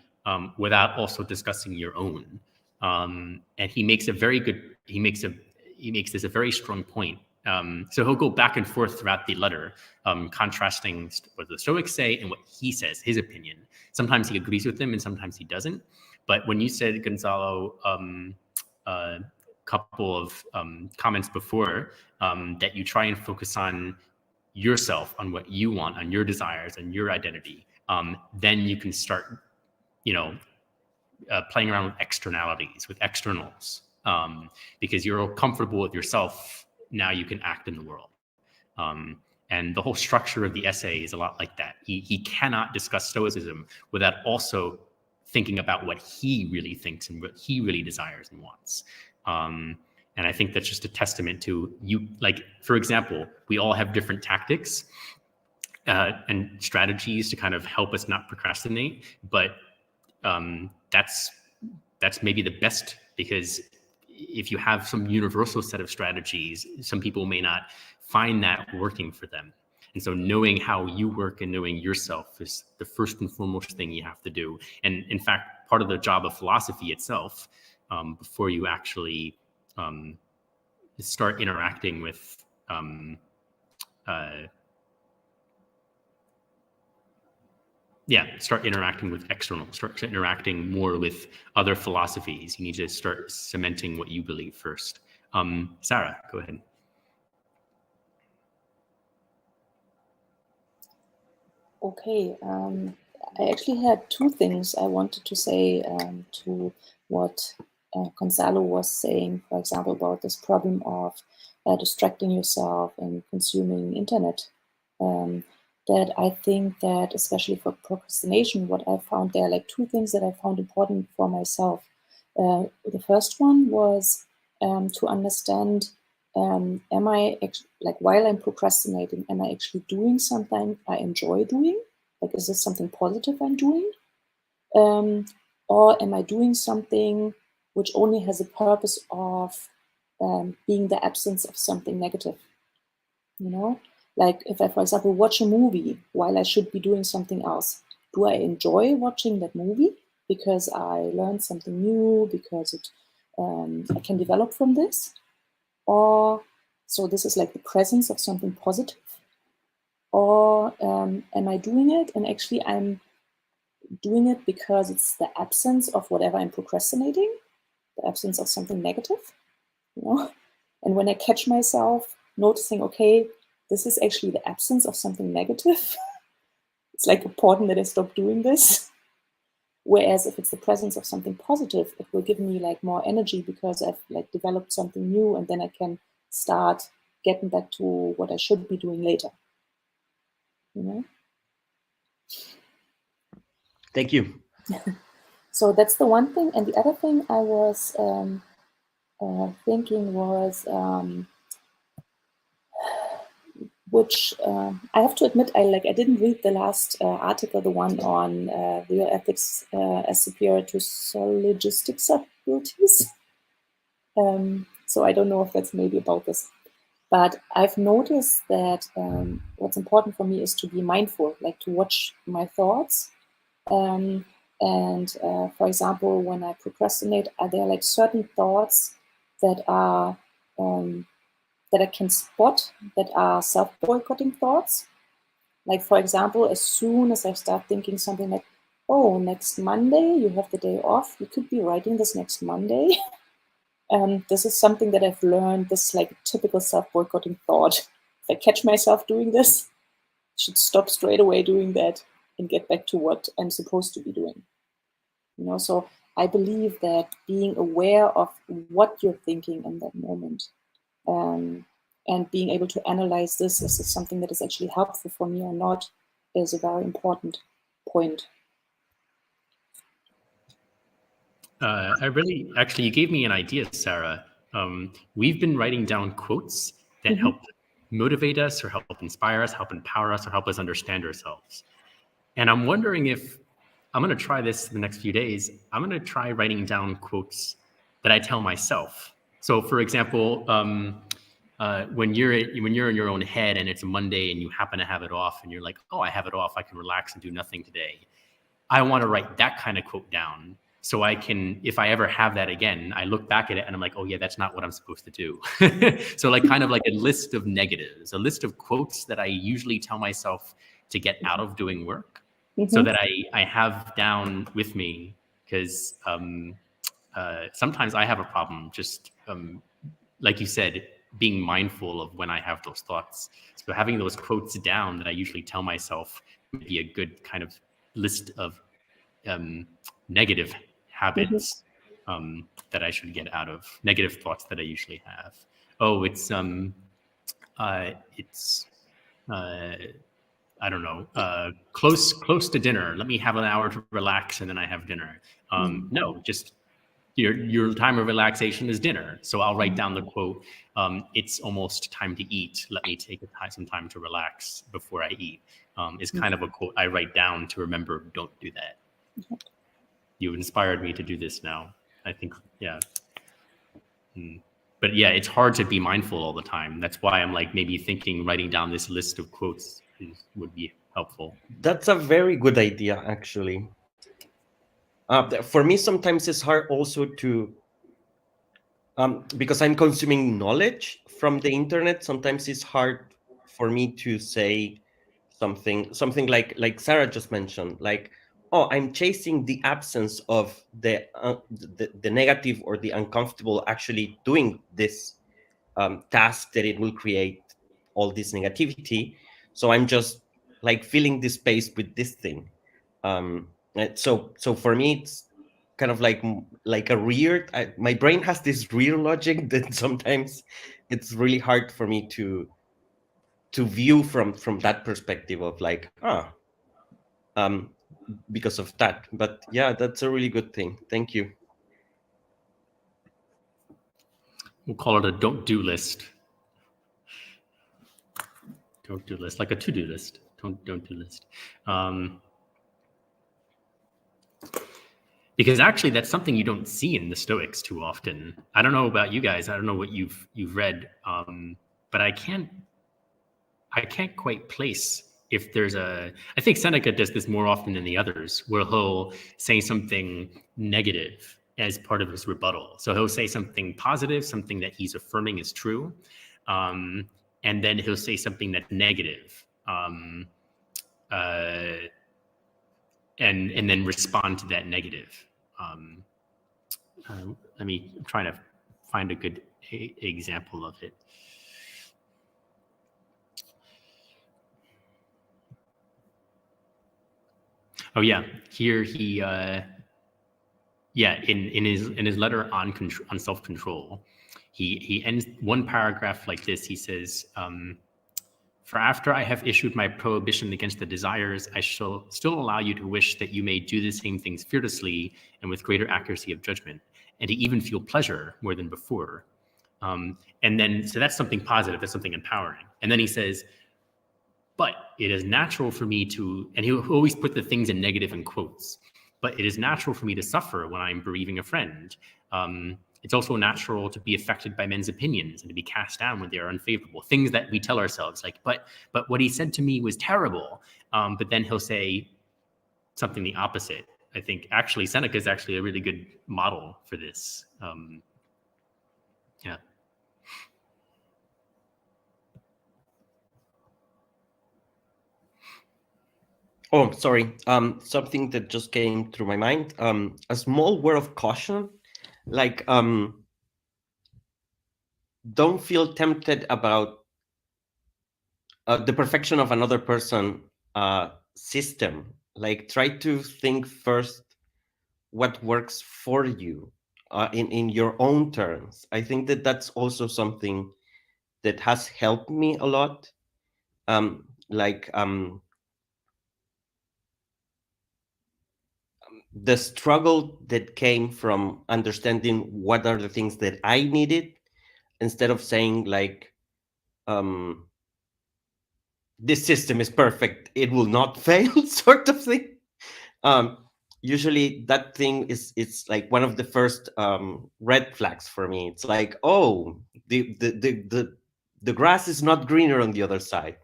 without also discussing your own. And he makes this a very strong point. So he'll go back and forth throughout the letter, contrasting what the Stoics say and what he says, his opinion. Sometimes he agrees with them and sometimes he doesn't. But when you said, Gonzalo, a couple of comments before, that you try and focus on yourself, on what you want, on your desires and your identity, then you can start, playing around with externalities, with externals, because you're comfortable with yourself. Now you can act in the world. And the whole structure of the essay is a lot like that. He cannot discuss Stoicism without also thinking about what he really thinks and what he really desires and wants. And I think that's just a testament to you. Like, for example, we all have different tactics and strategies to kind of help us not procrastinate. But that's maybe the best, because if you have some universal set of strategies, some people may not find that working for them. And so knowing how you work and knowing yourself is the first and foremost thing you have to do. And in fact, part of the job of philosophy itself, before you actually start interacting with start interacting with external, start interacting more with other philosophies. You need to start cementing what you believe first. Sarah, go ahead. Okay, I actually had two things I wanted to say to what Gonzalo was saying, for example, about this problem of distracting yourself and consuming internet. That I think that, especially for procrastination, what I found, there are like two things that I found important for myself. The first one was to understand, am I like, while I'm procrastinating, am I actually doing something I enjoy doing? Like, is this something positive I'm doing? Or am I doing something which only has a purpose of being the absence of something negative? Like if I, for example, watch a movie while I should be doing something else, do I enjoy watching that movie because I learned something new, because I can develop from this? Or, so this is like the presence of something positive? Or am I doing it and actually I'm doing it because it's the absence of whatever I'm procrastinating, the absence of something negative, And when I catch myself noticing, okay, this is actually the absence of something negative, it's like important that I stop doing this. Whereas if it's the presence of something positive, it will give me like more energy because I've like developed something new, and then I can start getting back to what I should be doing later. you know. Thank you. So that's the one thing. And the other thing I was thinking was, which I have to admit, I didn't read the last article, the one on real ethics as superior to syllogistic subtleties. So I don't know if that's maybe about this. But I've noticed that what's important for me is to be mindful, like to watch my thoughts. For example, when I procrastinate, are there like certain thoughts that are that I can spot that are self-boycotting thoughts? Like, for example, as soon as I start thinking something like, oh, next Monday, you have the day off, you could be writing this next Monday. This is something that I've learned, this like typical self-boycotting thought. If I catch myself doing this, I should stop straight away doing that and get back to what I'm supposed to be doing. You know, so I believe that being aware of what you're thinking in that moment, and being able to analyze this, is this something that is actually helpful for me or not, is a very important point. Actually, you gave me an idea, Sarah. We've been writing down quotes that help motivate us or help inspire us, help empower us, or help us understand ourselves. And I'm wondering if I'm going to try this in the next few days. I'm going to try writing down quotes that I tell myself. So, for example, when you're in your own head and it's a Monday and you happen to have it off and you're like, oh, I have it off, I can relax and do nothing today. I want to write that kind of quote down so I can, if I ever have that again, I look back at it and I'm like, oh yeah, that's not what I'm supposed to do. So like kind of like a list of negatives, a list of quotes that I usually tell myself to get out of doing work, so that I have down with me, because sometimes I have a problem just, like you said, being mindful of when I have those thoughts. So having those quotes down that I usually tell myself would be a good kind of list of negative habits that I should get out of, negative thoughts that I usually have. Oh, I don't know, close to dinner. Let me have an hour to relax and then I have dinner. No, just your time of relaxation is dinner. So I'll write down the quote, it's almost time to eat. Let me take some time to relax before I eat. Is kind of a quote I write down to remember, don't do that. You inspired me to do this now. I think, yeah. But yeah, it's hard to be mindful all the time. That's why I'm like maybe thinking writing down this list of quotes would be helpful. That's a very good idea, actually. For me, sometimes it's hard also to, because I'm consuming knowledge from the internet. Sometimes it's hard for me to say something like Sarah just mentioned, like, oh, I'm chasing the absence of the negative or the uncomfortable actually doing this task that it will create all this negativity. So I'm just like filling this space with this thing. So for me, it's kind of like a weird. My brain has this weird logic that sometimes it's really hard for me to view from that perspective of like, because of that. But yeah, that's a really good thing. Thank you. We'll call it a don't do list. Don't do list, like a to-do list. Don't do list. Because actually that's something you don't see in the Stoics too often. I don't know about you guys. I don't know what you've read, but I can't quite place if there's I think Seneca does this more often than the others, where he'll say something negative as part of his rebuttal. So he'll say something positive, something that he's affirming is true, and then he'll say something that's negative, and then respond to that negative. Let me try to find a good example of it. Oh yeah, here he in his letter on self-control, he ends one paragraph like this. He says, For after I have issued my prohibition against the desires, I shall still allow you to wish that you may do the same things fearlessly and with greater accuracy of judgment, and to even feel pleasure more than before. And then, so that's something positive, that's something empowering. And then he says, but it is natural for me to, and he'll always put the things in negative in quotes, but it is natural for me to suffer when I'm bereaving a friend. It's also natural to be affected by men's opinions and to be cast down when they are unfavorable. Things that we tell ourselves, like, but what he said to me was terrible. But then he'll say something the opposite. I think actually Seneca is actually a really good model for this. Yeah. Oh, sorry. Something that just came through my mind. A small word of caution, like don't feel tempted about the perfection of another person system. Like try to think first what works for you in your own terms. I think that that's also something that has helped me a lot. The struggle that came from understanding what are the things that I needed, instead of saying like, this system is perfect, it will not fail, sort of thing. Usually that thing is, it's like one of the first red flags for me. It's like, oh, the grass is not greener on the other side.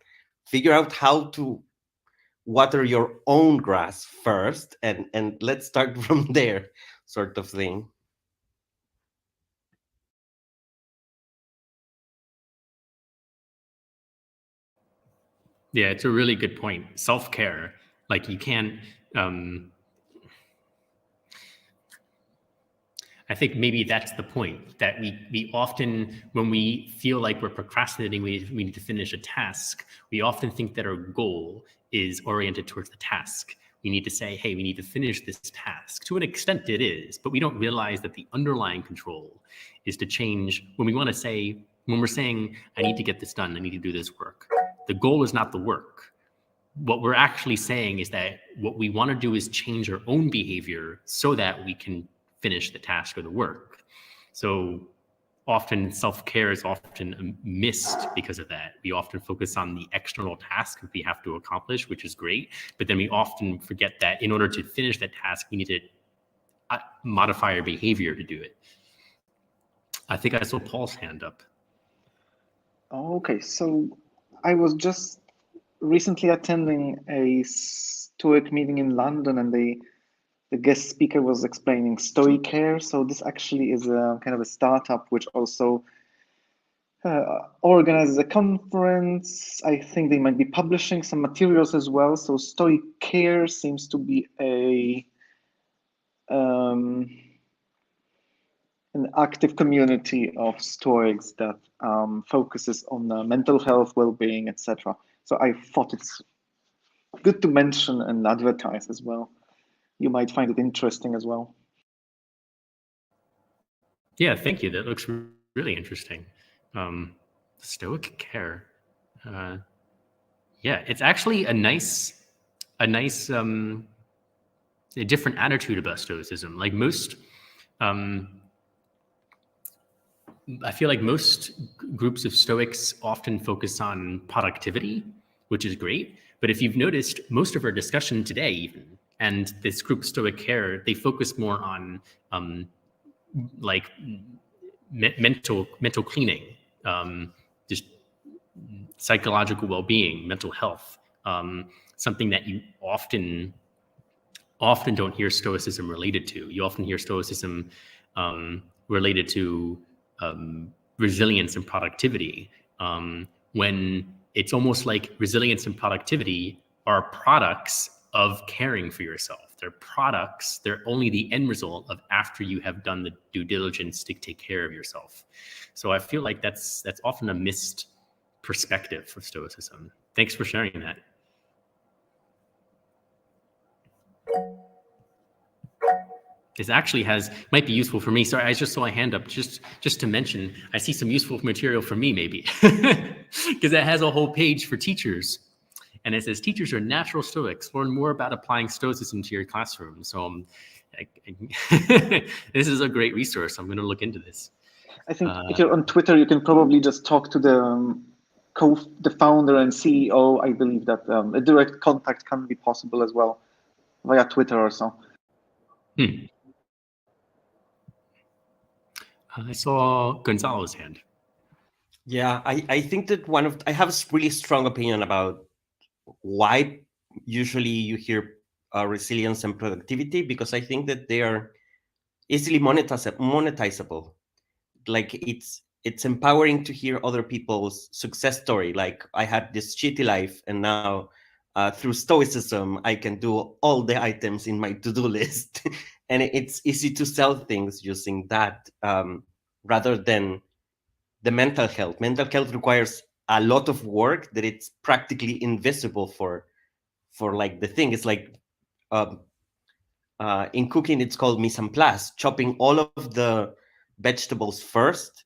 Figure out how to water your own grass first, and let's start from there, sort of thing. Yeah, it's a really good point. Self-care, like you can't, I think maybe that's the point, that we often, when we feel like we're procrastinating, we need to finish a task, we often think that our goal is oriented towards the task. We need to say, hey, we need to finish this task. To an extent it is, but we don't realize that the underlying control is to change. When we want to say, when we're saying, I need to get this done, I need to do this work, the goal is not the work. What we're actually saying is that what we want to do is change our own behavior so that we can finish the task or the work. So often self-care is often missed because of that. We often focus on the external task that we have to accomplish, which is great, but then we often forget that in order to finish that task, we need to modify our behavior to do it. I think I saw Paul's hand up. Okay, so I was just recently attending a Stoic meeting in London, and the guest speaker was explaining Stoic care. So this actually is a kind of a startup which also organizes a conference. I think they might be publishing some materials as well. So Stoic care seems to be an active community of Stoics that focuses on mental health, well-being, etc. So I thought it's good to mention and advertise as well. You might find it interesting as well. Yeah, thank you. That looks really interesting. Stoic care. Yeah, it's actually a different attitude about Stoicism. Like most, I feel like most groups of Stoics often focus on productivity, which is great. But if you've noticed, most of our discussion today, even, and this group Stoic care, they focus more on like mental cleaning, just psychological well-being, mental health, something that you often don't hear Stoicism related to. You often hear Stoicism related to resilience and productivity, when it's almost like resilience and productivity are products of caring for yourself. They're products, they're only the end result of after you have done the due diligence to take care of yourself. So I feel like that's often a missed perspective of Stoicism. Thanks for sharing that. this actually might be useful for me. Sorry, I just saw a hand up. Just to mention, I see some useful material for me maybe, because it has a whole page for teachers, and it says teachers are natural Stoics. Learn more about applying Stoicism to your classroom. So this is a great resource. I'm going to look into this. I think if you're on Twitter, you can probably just talk to the founder and CEO. I believe that a direct contact can be possible as well via Twitter or so. I saw Gonzalo's hand. Yeah, I think that I have a really strong opinion about why usually you hear resilience and productivity, because I think that they are easily monetizable. Like it's empowering to hear other people's success story. Like, I had this shitty life, and now through Stoicism, I can do all the items in my to-do list. And it's easy to sell things using that, rather than the mental health. Mental health requires a lot of work that it's practically invisible for like the thing. It's like, in cooking, it's called mise en place, chopping all of the vegetables first,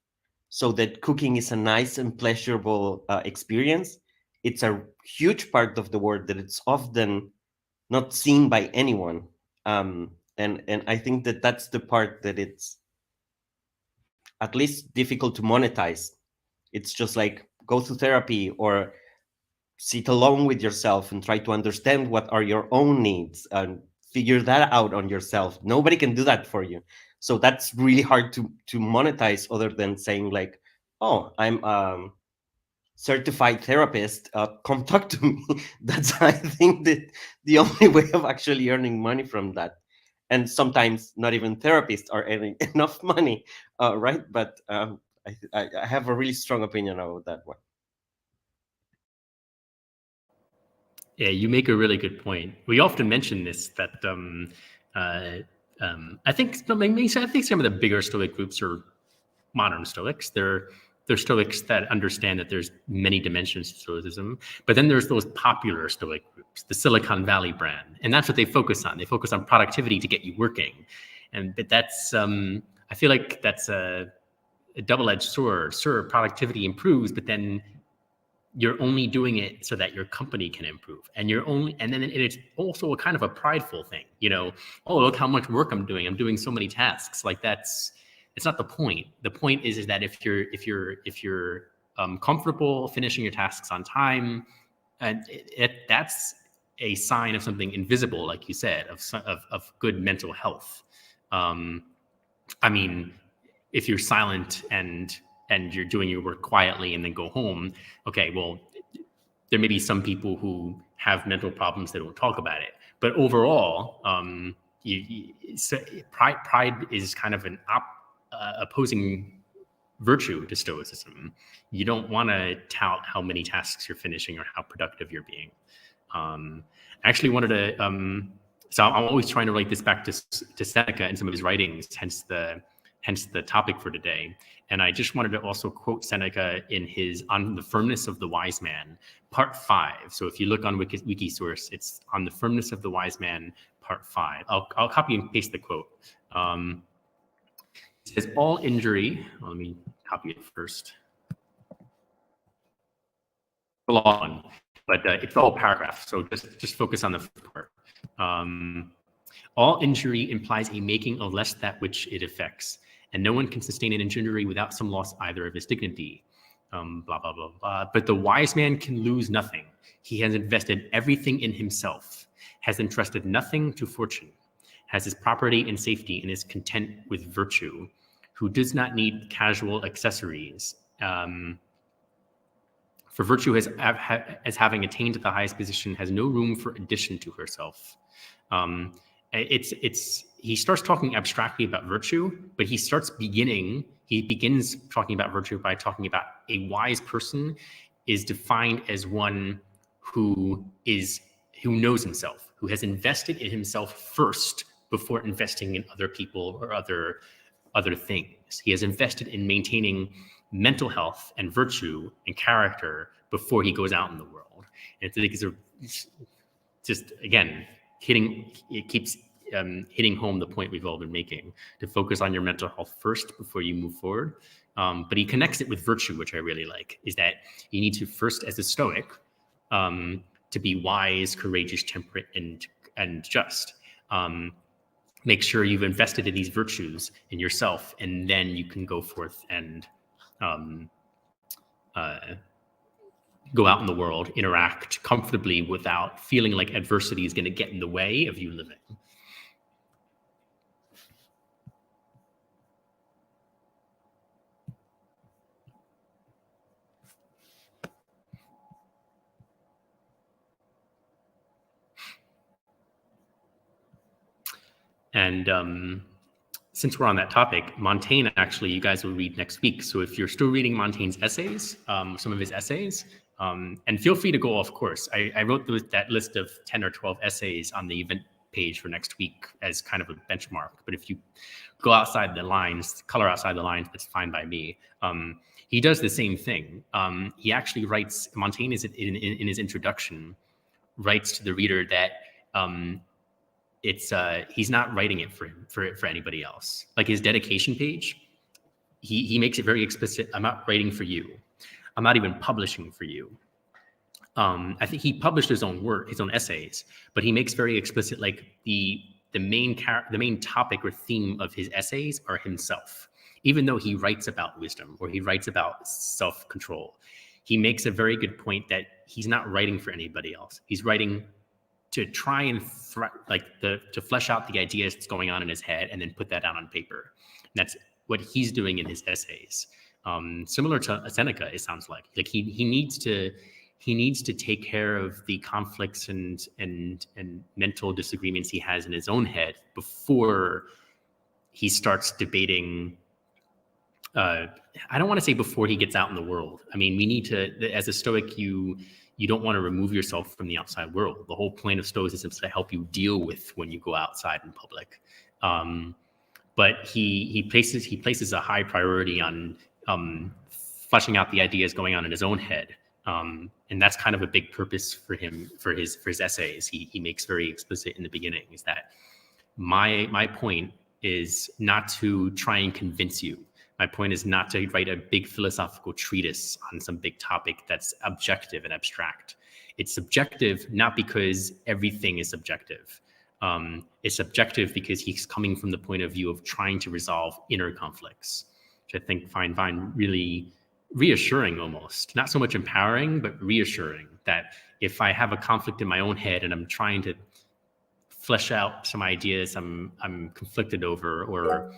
so that cooking is a nice and pleasurable experience. It's a huge part of the work that it's often not seen by anyone. And I think that that's the part that it's at least difficult to monetize. It's just like, go to therapy or sit alone with yourself and try to understand what are your own needs and figure that out on yourself. Nobody can do that for you. So that's really hard to monetize, other than saying like, oh, I'm certified therapist, come talk to me. That's, I think, that the only way of actually earning money from that. And sometimes not even therapists are earning enough money, right? But I have a really strong opinion about that one. Yeah, you make a really good point. We often mention this, that I think some of the bigger Stoic groups are modern Stoics. They're Stoics that understand that there's many dimensions to Stoicism, but then there's those popular Stoic groups, the Silicon Valley brand, and that's what they focus on. They focus on productivity to get you working, but that's I feel like that's a double-edged sword. Sure, productivity improves, but then you're only doing it so that your company can improve, and then it's also a kind of a prideful thing, oh, look how much work I'm doing so many tasks. Like, it's not the point. The point is that if you're comfortable finishing your tasks on time, and that's a sign of something invisible, like you said, of good mental health. I mean, if you're silent and you're doing your work quietly and then go home, okay, well, there may be some people who have mental problems that don't talk about it. But overall, pride is kind of an opposing virtue to Stoicism. You don't want to tout how many tasks you're finishing or how productive you're being. I actually wanted to, so I'm always trying to relate this back to Seneca and some of his writings, hence the topic for today. And I just wanted to also quote Seneca in his On the Firmness of the Wise Man, part 5. So if you look on Wikisource, it's On the Firmness of the Wise Man, part 5. I'll copy and paste the quote. It says, all injury, let me copy it first. A long one, but it's the whole paragraph. So just focus on the first part. All injury implies a making of less that which it affects, and no one can sustain an injury without some loss either of his dignity. Blah, blah, blah, blah. But the wise man can lose nothing. He has invested everything in himself, has entrusted nothing to fortune, has his property in safety, and is content with virtue, who does not need casual accessories. For virtue, as having attained to the highest position, has no room for addition to herself. He starts talking abstractly about virtue, but he begins talking about virtue by talking about a wise person is defined as one who knows himself, who has invested in himself first before investing in other people or other things. He has invested in maintaining mental health and virtue and character before he goes out in the world. And I think it's just, again, it keeps hitting home the point we've all been making, to focus on your mental health first before you move forward. But he connects it with virtue, which I really like, is that you need to first, as a Stoic, to be wise, courageous, temperate, and just. Make sure you've invested in these virtues in yourself, and then you can go forth and go out in the world, interact comfortably without feeling like adversity is going to get in the way of you living. And since we're on that topic, Montaigne, actually, you guys will read next week. So if you're still reading Montaigne's essays, some of his essays, and feel free to go off course. I wrote that list of 10 or 12 essays on the event page for next week as kind of a benchmark. But if you go outside the lines, color outside the lines, that's fine by me. He does the same thing. He actually writes, Montaigne is in his introduction, writes to the reader that he's not writing it for anybody else. Like his dedication page, he makes it very explicit. I'm not writing for you. I'm not even publishing for you. I think he published his own work, his own essays, but he makes very explicit, like the main topic or theme of his essays are himself. Even though he writes about wisdom or he writes about self-control, he makes a very good point that he's not writing for anybody else. He's writing to try and to flesh out the ideas that's going on in his head and then put that down on paper. And that's what he's doing in his essays. Similar to Seneca, it sounds like he needs to take care of the conflicts and mental disagreements he has in his own head before he starts debating. I don't want to say before he gets out in the world. I mean, we need to, as a Stoic, you don't want to remove yourself from the outside world. The whole point of Stoicism is to help you deal with when you go outside in public. But he places a high priority on fleshing out the ideas going on in his own head. And that's kind of a big purpose for him, for his essays. He makes very explicit in the beginning is that my point is not to try and convince you. My point is not to write a big philosophical treatise on some big topic that's objective and abstract. It's subjective, not because everything is subjective. It's subjective because he's coming from the point of view of trying to resolve inner conflicts, which I think find really reassuring almost. Not so much empowering, but reassuring that if I have a conflict in my own head and I'm trying to flesh out some ideas I'm conflicted over, or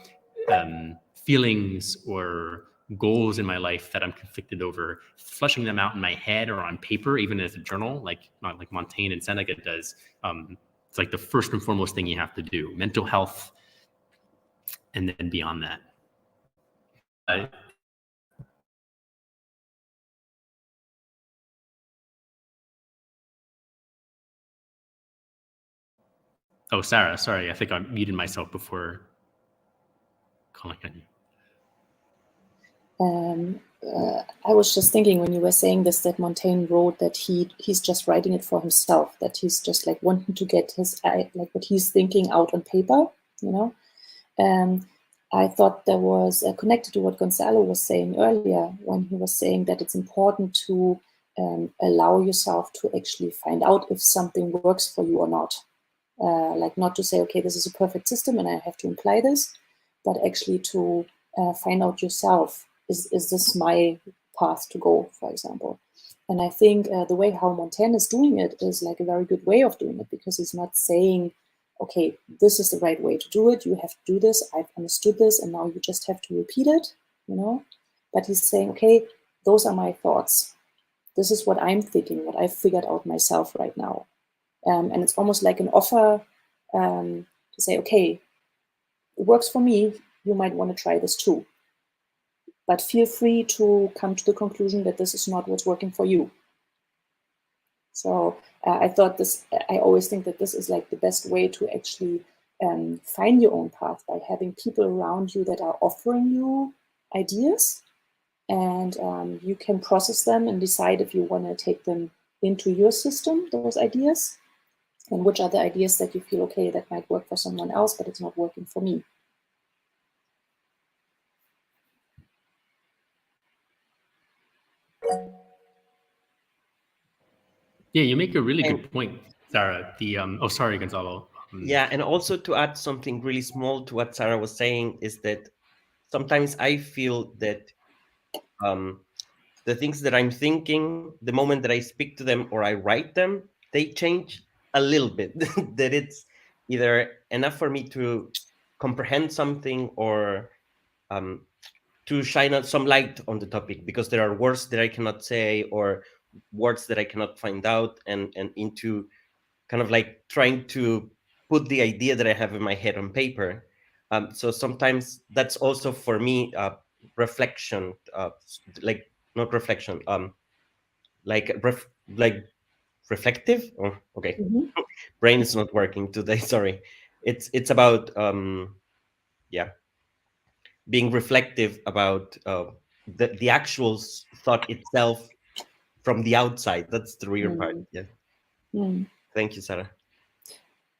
feelings or goals in my life that I'm conflicted over, fleshing them out in my head or on paper, even as a journal, like Montaigne and Seneca does, it's like the first and foremost thing you have to do. Mental health, and then beyond that. Oh, Sarah, sorry, I think I muted myself before calling on you. I was just thinking when you were saying this, that Montaigne wrote that he's just writing it for himself, that he's just like wanting to get his, like what he's thinking out on paper, you know. I thought there was connected to what Gonzalo was saying earlier when he was saying that it's important to allow yourself to actually find out if something works for you or not. Like not to say, okay, this is a perfect system and I have to imply this, but actually to find out yourself, is this my path to go, for example? And I think the way how Montaigne is doing it is like a very good way of doing it, because he's not saying, okay, this is the right way to do it, you have to do this, I've understood this, and now you just have to repeat it, you know? But he's saying, okay, those are my thoughts. This is what I'm thinking, what I've figured out myself right now. And it's almost like an offer to say, okay, it works for me, you might want to try this too. But feel free to come to the conclusion that this is not what's working for you. So I thought this, I always think that this is like the best way to actually find your own path, by having people around you that are offering you ideas, and you can process them and decide if you want to take them into your system, those ideas, And which are the ideas that you feel, okay, that might work for someone else, but it's not working for me. Yeah, you make a really good point, Sarah. Oh, sorry, Gonzalo. Yeah, and also to add something really small to what Sarah was saying is that sometimes I feel that the things that I'm thinking, the moment that I speak to them or I write them, they change a little bit. That it's either enough for me to comprehend something or to shine out some light on the topic, because there are words that I cannot say or words that I cannot find out, and into kind of like trying to put the idea that I have in my head on paper. So sometimes that's also for me reflection, like not reflection, like like reflective. Oh, okay, brain is not working today. Sorry, it's about yeah, being reflective about the actual thought itself from the outside. That's the real part. Yeah. Thank you, Sarah.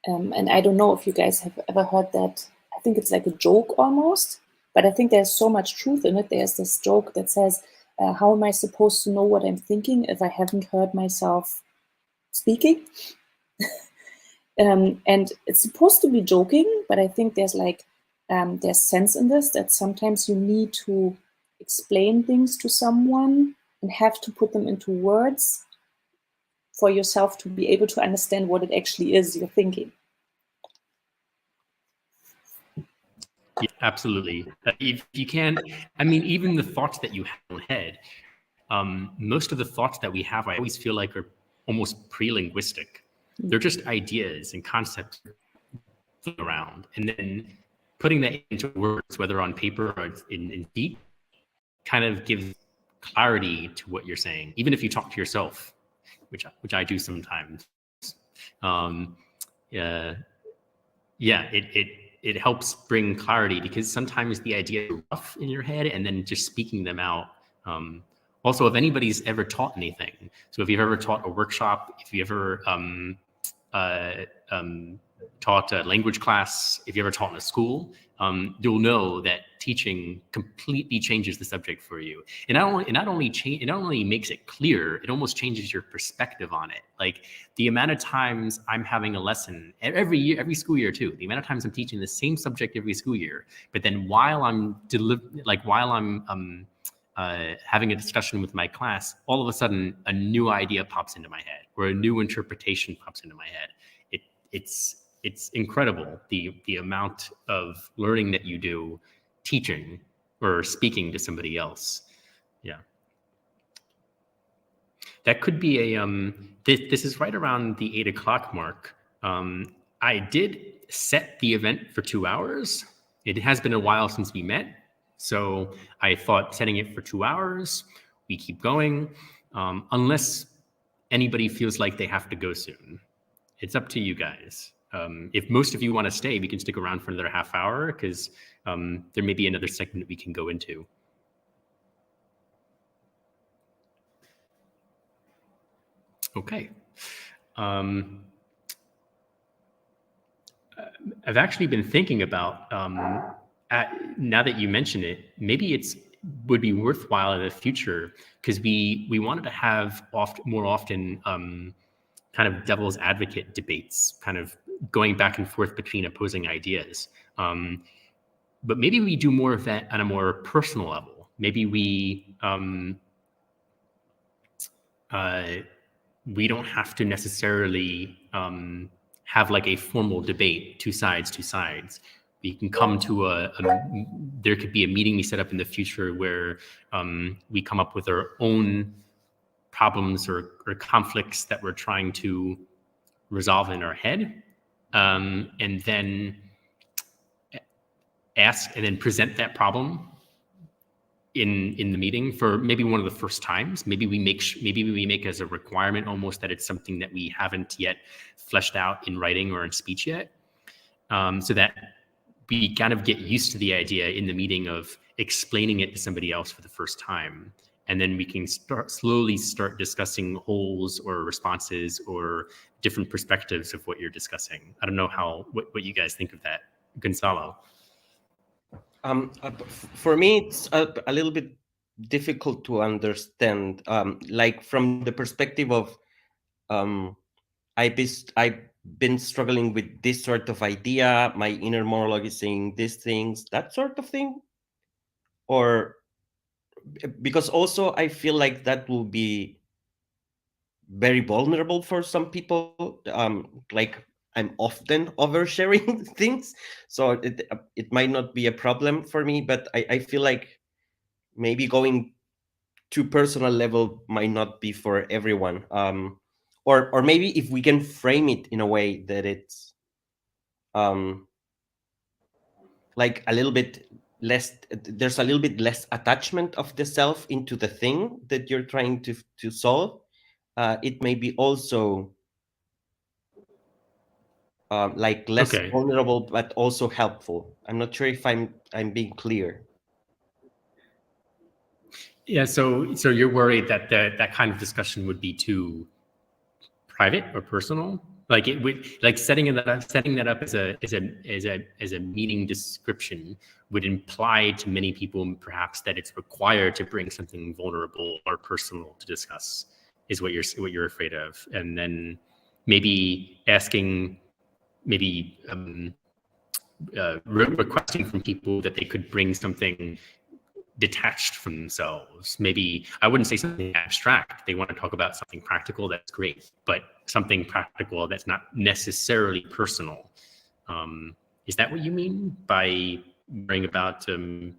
And I don't know if you guys have ever heard that. I think it's like a joke almost, but I think there's so much truth in it. There's this joke that says, how am I supposed to know what I'm thinking if I haven't heard myself speaking? And it's supposed to be joking, but I think there's like, there's sense in this, that sometimes you need to explain things to someone and have to put them into words for yourself to be able to understand what it actually is you're thinking. Yeah, absolutely. If you can, I mean, even the thoughts that you have in your head, most of the thoughts that we have, I always feel like are almost pre-linguistic. They're just ideas and concepts around, and then putting that into words, whether on paper or in speech, kind of gives clarity to what you're saying, even if you talk to yourself, which I do sometimes. It helps bring clarity, because sometimes the ideas are rough in your head, and then just speaking them out. Also, if anybody's ever taught anything, so if you've ever taught a workshop, if you ever taught a language class, if you ever taught in a school, you'll know that teaching completely changes the subject for you. And it not only makes it clear, it almost changes your perspective on it. Like the amount of times I'm having a lesson every year, every school year too, the amount of times I'm teaching the same subject every school year, but then while I'm having a discussion with my class, all of a sudden a new idea pops into my head, or a new interpretation pops into my head. It's incredible, the amount of learning that you do teaching or speaking to somebody else. Yeah. That could be a, this is right around the 8 o'clock mark. I did set the event for 2 hours. It has been a while since we met, so I thought setting it for 2 hours, we keep going, unless anybody feels like they have to go soon. It's up to you guys. If most of you want to stay, we can stick around for another half hour, because there may be another segment we can go into. Okay. I've actually been thinking about, now that you mention it, maybe would be worthwhile in the future, because we wanted to have more often kind of devil's advocate debates, kind of going back and forth between opposing ideas. But maybe we do more of that on a more personal level. Maybe we don't have to necessarily have like a formal debate, two sides. We can come to there could be a meeting we set up in the future where we come up with our own problems or conflicts that we're trying to resolve in our head, and then ask and then present that problem in the meeting for maybe one of the first times. Maybe we make as a requirement almost that it's something that we haven't yet fleshed out in writing or in speech yet, so that we kind of get used to the idea in the meeting of explaining it to somebody else for the first time. and then we can slowly start discussing wholes or responses or different perspectives of what you're discussing. I don't know what you guys think of that, Gonzalo. For me, it's a little bit difficult to understand. Like from the perspective of, I've been struggling with this sort of idea. My inner monologue is saying these things, that sort of thing, or because also I feel like that will be very vulnerable for some people. Like I'm often oversharing things, so it might not be a problem for me, but I feel like maybe going to personal level might not be for everyone. Or maybe if we can frame it in a way that it's like a little bit less, there's a little bit less attachment of the self into the thing that you're trying to solve. It may be also like less vulnerable, but also helpful. I'm not sure if I'm being clear. Yeah, so you're worried that that kind of discussion would be too private or personal, like it would, like setting that up as a meaning description would imply to many people perhaps that it's required to bring something vulnerable or personal to discuss, is what you're afraid of, and then maybe asking, maybe requesting from people that they could bring something detached from themselves. Maybe I wouldn't say something abstract. They want to talk about something practical, that's great, but something practical that's not necessarily personal. Is that what you mean by worrying about somebody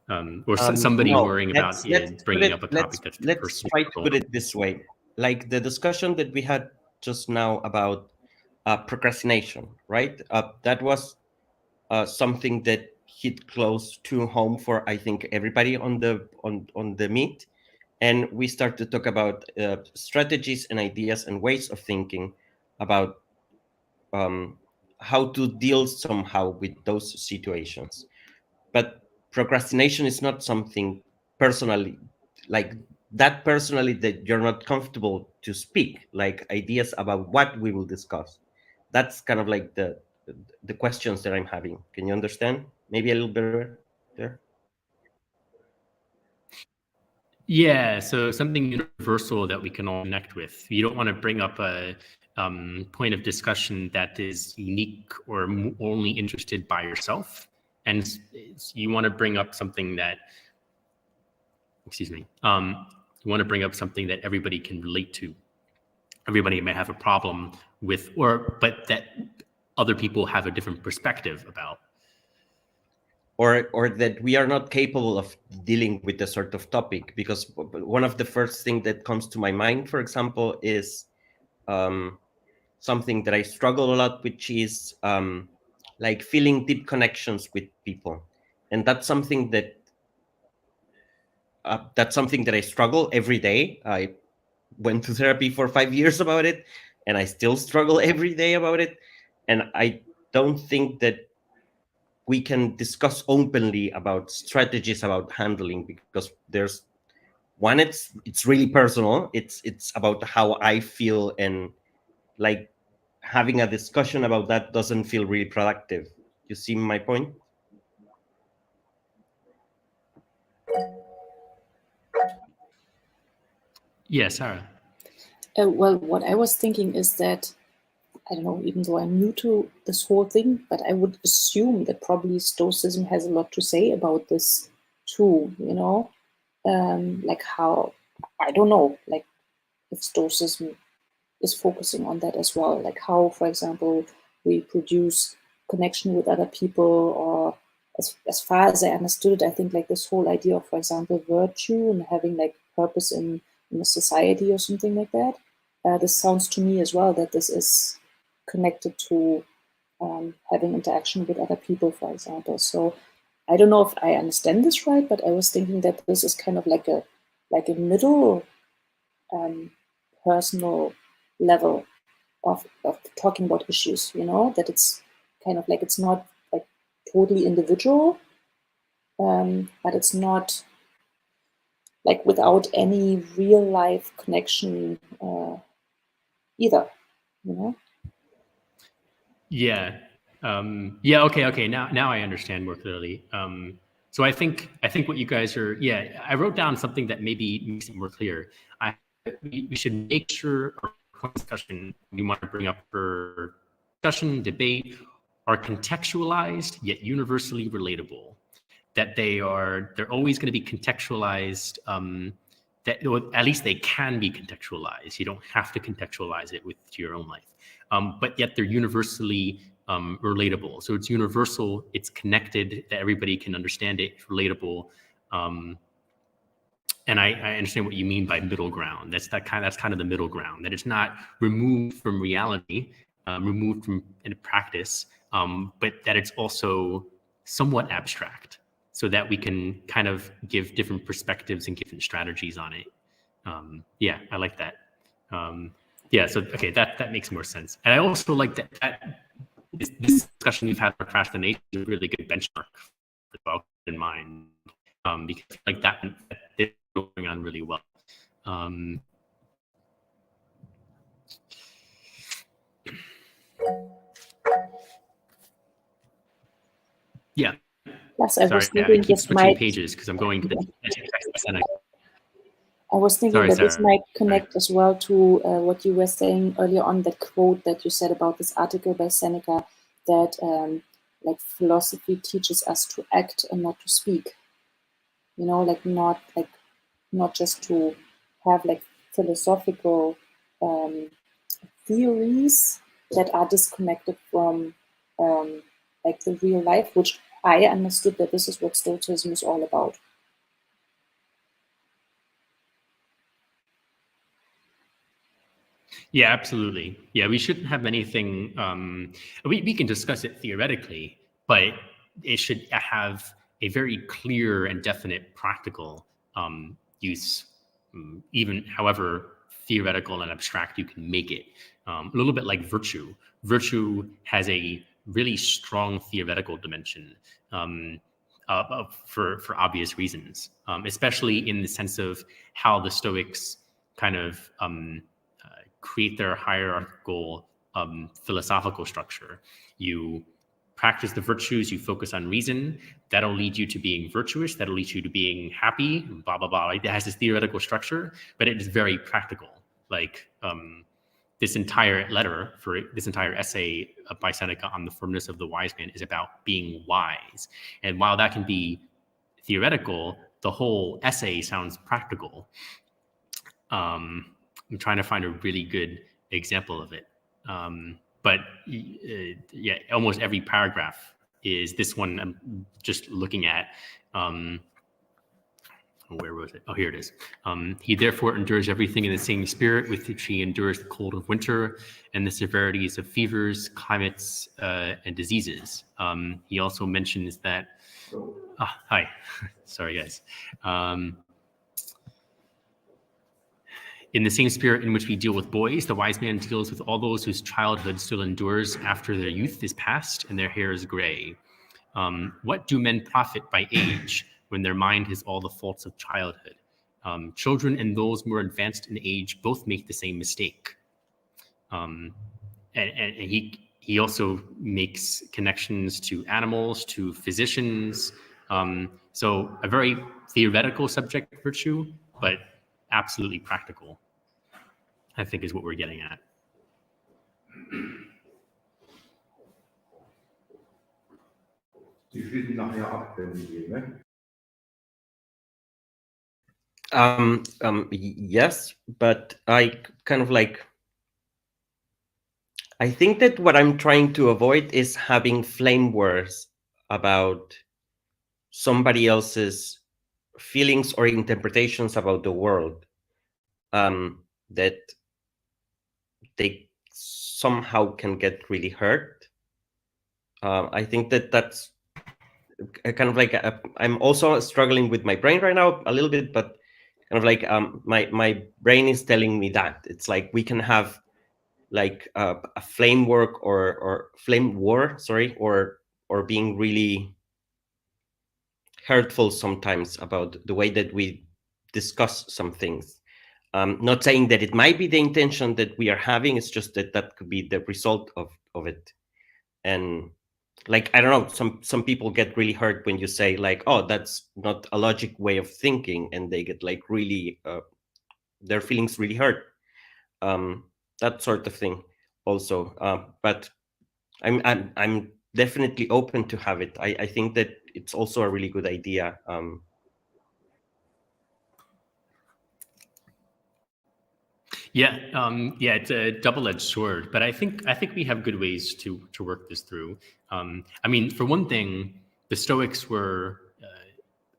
no, worrying about bringing up a topic that's let's personal? try to put it this way. Like the discussion that we had just now about procrastination, right? That was something that hit close to home for, I think, everybody on the meet. And we start to talk about strategies and ideas and ways of thinking about how to deal somehow with those situations. But procrastination is not something personally, like that personally, that you're not comfortable to speak, like ideas about what we will discuss. That's kind of like the questions that I'm having. Can you understand? Maybe a little better there. Yeah, so something universal that we can all connect with. You don't want to bring up a point of discussion that is unique or only interested by yourself. And you want to bring up something that, you want to bring up something that everybody can relate to. Everybody may have a problem with, but that other people have a different perspective about. Or that we are not capable of dealing with the sort of topic, because one of the first thing that comes to my mind, for example, is something that I struggle a lot, which is like feeling deep connections with people, and that's something that I struggle every day. I went to therapy for 5 years about it, and I still struggle every day about it, and I don't think that we can discuss openly about strategies about handling, because there's one, it's really personal. It's about how I feel, and like having a discussion about that doesn't feel really productive. You see my point? Yeah, Sarah. Well, what I was thinking is that, I don't know, even though I'm new to this whole thing, but I would assume that probably Stoicism has a lot to say about this too, like how, I don't know, like if Stoicism is focusing on that as well, like how, for example, we produce connection with other people, or as far as I understood it, I think like this whole idea of, for example, virtue and having like purpose in a society or something like that. This sounds to me as well that this is connected to having interaction with other people, for example. So I don't know if I understand this right, but I was thinking that this is kind of like a middle personal level of talking about issues, that it's kind of like, it's not like totally individual, but it's not like without any real life connection either, you know? Yeah. Yeah. Okay. Now I understand more clearly. So I think what you guys are. Yeah. I wrote down something that maybe makes it more clear. We should make sure our discussion we want to bring up for discussion, debate, are contextualized yet universally relatable. That they're always going to be contextualized. That, or at least they can be contextualized. You don't have to contextualize it with your own life, but yet they're universally relatable. So it's universal, it's connected, that everybody can understand it, it's relatable. And I understand what you mean by middle ground. That's kind of the middle ground, that it's not removed from reality, removed from in practice, but that it's also somewhat abstract, so that we can kind of give different perspectives and different strategies on it. Yeah, I like that. Yeah, so okay, that makes more sense. And I also like that this discussion we've had on procrastination is a really good benchmark for in mind, because like that is going on really well. Yeah. Plus, I was Sorry, I thinking keep this switching might pages because I'm going to the I was thinking Sorry, that this Sarah. might connect as well to what you were saying earlier on, that quote that you said about this article by Seneca, that like philosophy teaches us to act and not to speak. You know, like not just to have like philosophical theories that are disconnected from like the real life, which I understood that this is what Stoicism is all about. Yeah, absolutely. Yeah, we shouldn't have anything. We can discuss it theoretically, but it should have a very clear and definite practical use, even however theoretical and abstract you can make it. A little bit like virtue. Virtue has a really strong theoretical dimension, for obvious reasons, especially in the sense of how the Stoics kind of create their hierarchical philosophical structure. You practice the virtues, you focus on reason, that'll lead you to being virtuous, that'll lead you to being happy, blah, blah, blah. It has this theoretical structure, but it is very practical. Like this entire letter, for this entire essay by Seneca on the firmness of the wise man, is about being wise. And while that can be theoretical, the whole essay sounds practical. I'm trying to find a really good example of it. But yeah, almost every paragraph is this one I'm just looking at. Where was it? Oh, here it is. He therefore endures everything in the same spirit with which he endures the cold of winter and the severities of fevers, climates, and diseases. He also mentions that. Hi, sorry guys. In the same spirit in which we deal with boys, the wise man deals with all those whose childhood still endures after their youth is past and their hair is gray. What do men profit by age when their mind has all the faults of childhood? Children and those more advanced in age both make the same mistake. And he also makes connections to animals, to physicians. So a very theoretical subject, virtue, but absolutely practical, I think, is what we're getting at. Yes, but I kind of like, I think that what I'm trying to avoid is having flame wars about somebody else's feelings or interpretations about the world, that they somehow can get really hurt. I think that that's kind of like I'm also struggling with my brain right now a little bit, but kind of like my brain is telling me that it's like we can have like a flame work or flame war, sorry, or being really hurtful sometimes about the way that we discuss some things. Not saying that it might be the intention that we are having, it's just that that could be the result of it. And like, I don't know, some people get really hurt when you say like, oh, that's not a logic way of thinking, and they get like really, their feelings really hurt. That sort of thing also. But I'm definitely open to have it. I think that it's also a really good idea. Yeah, it's a double-edged sword, but I think we have good ways to work this through. I mean, for one thing, the Stoics were.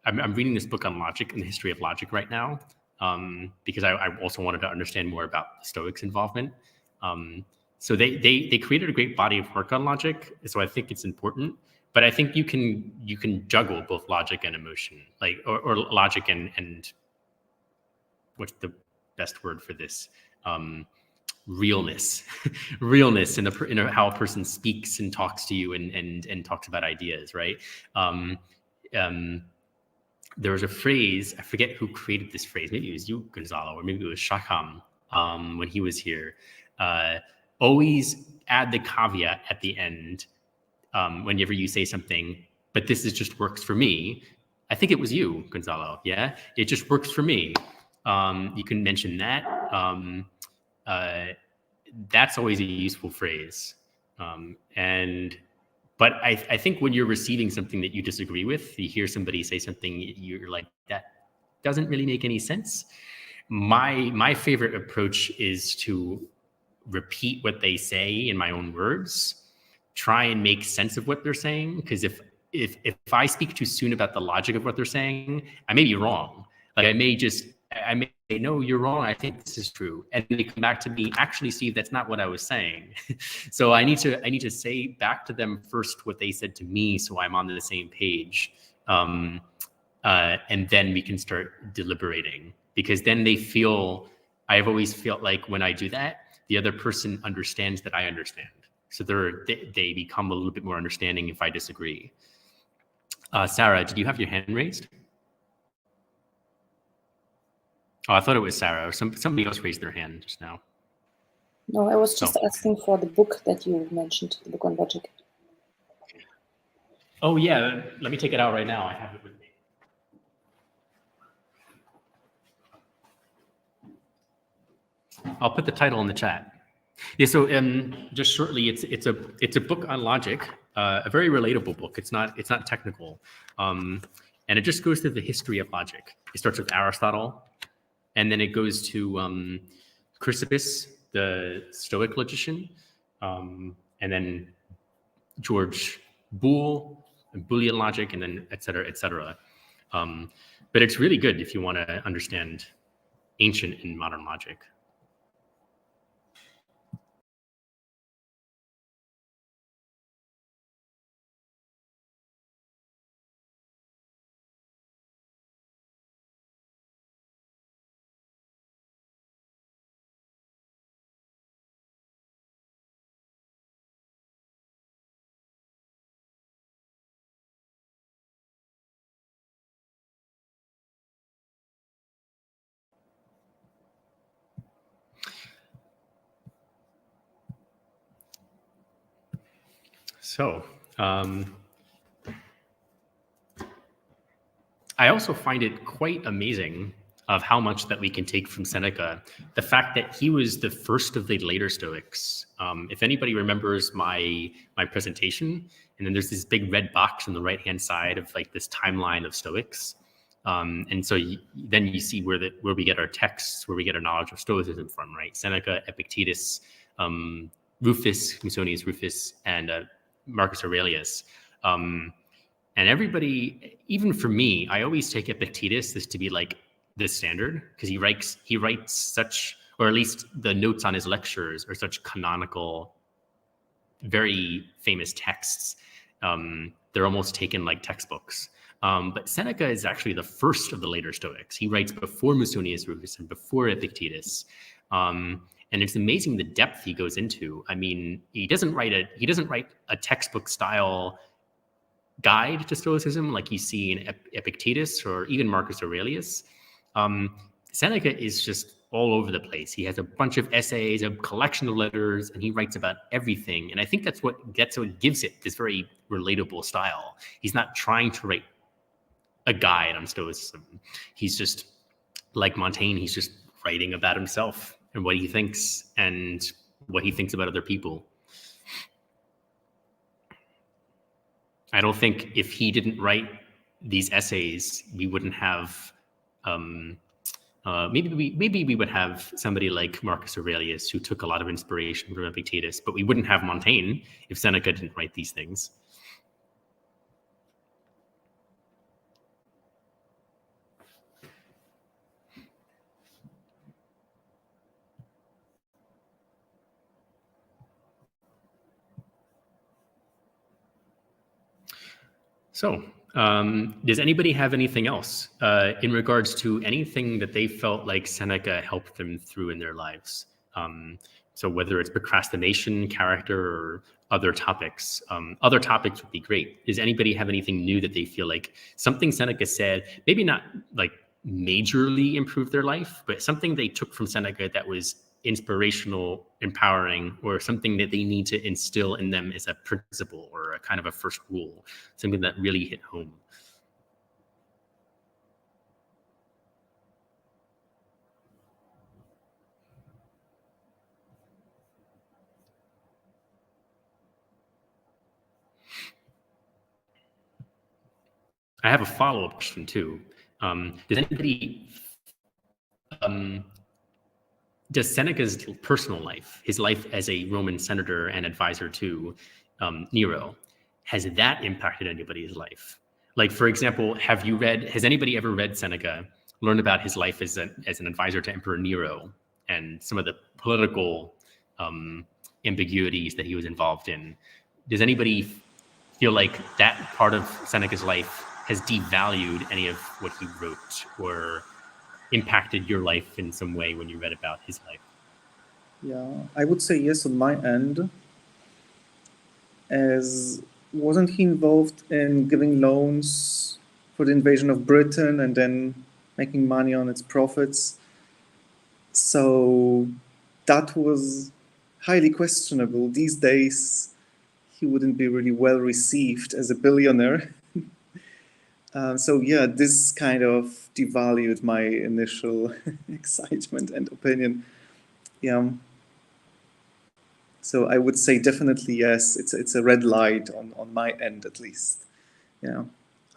I'm reading this book on logic and the history of logic right now, because I also wanted to understand more about the Stoics' involvement. So they created a great body of work on logic, so I think it's important. But I think you can juggle both logic and emotion, like or logic and what's the best word for this? Realness, realness in how a person speaks and talks to you and talks about ideas, right? There was a phrase, I forget who created this phrase. Maybe it was you, Gonzalo, or maybe it was Shaham when he was here. Always add the caveat at the end whenever you say something, but this is just works for me. I think it was you, Gonzalo. Yeah, it just works for me. You can mention that. That's always a useful phrase. But I think when you're receiving something that you disagree with, you hear somebody say something, you're like, that doesn't really make any sense. My favorite approach is to repeat what they say in my own words, try and make sense of what they're saying. Because if I speak too soon about the logic of what they're saying, I may be wrong. Like I may say, no, you're wrong. I think this is true. And they come back to me, actually, Steve, that's not what I was saying. So I need to say back to them first what they said to me, so I'm on the same page. And then we can start deliberating, because then I've always felt like when I do that, the other person understands that I understand. So they become a little bit more understanding if I disagree. Sarah, did you have your hand raised? Oh, I thought it was Sarah, or somebody else raised their hand just now. No, I was just asking for the book that you mentioned, the book on logic. Oh yeah, let me take it out right now. I have it with me. I'll put the title in the chat. Yeah, so just shortly, it's a book on logic, a very relatable book. It's not technical, and it just goes through the history of logic. It starts with Aristotle, and then it goes to Chrysippus, the Stoic logician, and then George Boole, and Boolean logic, and then et cetera, et cetera. But it's really good if you want to understand ancient and modern logic. So I also find it quite amazing of how much that we can take from Seneca. The fact that he was the first of the later Stoics. If anybody remembers my presentation, and then there's this big red box on the right-hand side of like this timeline of Stoics. And so then you see where we get our texts, where we get our knowledge of Stoicism from, right? Seneca, Epictetus, Rufus, Musonius Rufus, and Marcus Aurelius. And everybody, even for me, I always take Epictetus this to be like the standard, because he writes such, or at least the notes on his lectures are such canonical, very famous texts. They're almost taken like textbooks. But Seneca is actually the first of the later Stoics. He writes before Musonius Rufus and before Epictetus. And it's amazing the depth he goes into. I mean, he doesn't write a textbook style guide to Stoicism like you see in Epictetus or even Marcus Aurelius. Seneca is just all over the place. He has a bunch of essays, a collection of letters, and he writes about everything. And I think that's what gives it this very relatable style. He's not trying to write a guide on Stoicism. He's just like Montaigne. He's just writing about himself and what he thinks and what he thinks about other people. I don't think if he didn't write these essays, we wouldn't have. Maybe we would have somebody like Marcus Aurelius who took a lot of inspiration from Epictetus, but we wouldn't have Montaigne if Seneca didn't write these things. So, does anybody have anything else in regards to anything that they felt like Seneca helped them through in their lives? So whether it's procrastination, character, or other topics would be great. Does anybody have anything new that they feel like something Seneca said, maybe not like majorly improved their life, but something they took from Seneca that was inspirational, empowering, or something that they need to instill in them as a principle or a kind of a first rule, something that really hit home? I have a follow-up question too. Does anybody does Seneca's personal life, his life as a Roman senator and advisor to Nero, has that impacted anybody's life? Like, for example, has anybody ever read Seneca, learned about his life as an advisor to Emperor Nero and some of the political ambiguities that he was involved in? Does anybody feel like that part of Seneca's life has devalued any of what he wrote or impacted your life in some way when you read about his life? Yeah, I would say yes on my end. As wasn't he involved in giving loans for the invasion of Britain and then making money on its profits? So that was highly questionable. These days, he wouldn't be really well received as a billionaire. So yeah, this kind of devalued my initial excitement and opinion. Yeah. So I would say definitely yes. It's a red light on my end at least. Yeah.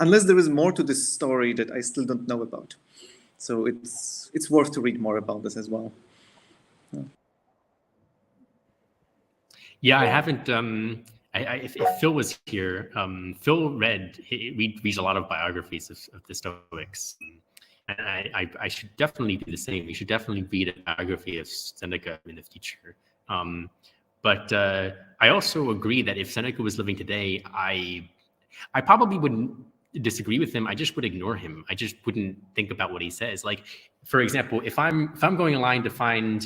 Unless there is more to this story that I still don't know about. So it's worth to read more about this as well. Yeah, I haven't. If Phil was here, Phil reads a lot of biographies of the Stoics, and I should definitely do the same. We should definitely read a biography of Seneca in the future. But I also agree that if Seneca was living today, I probably wouldn't disagree with him. I just would ignore him. I just wouldn't think about what he says. Like, for example, if I'm going online to find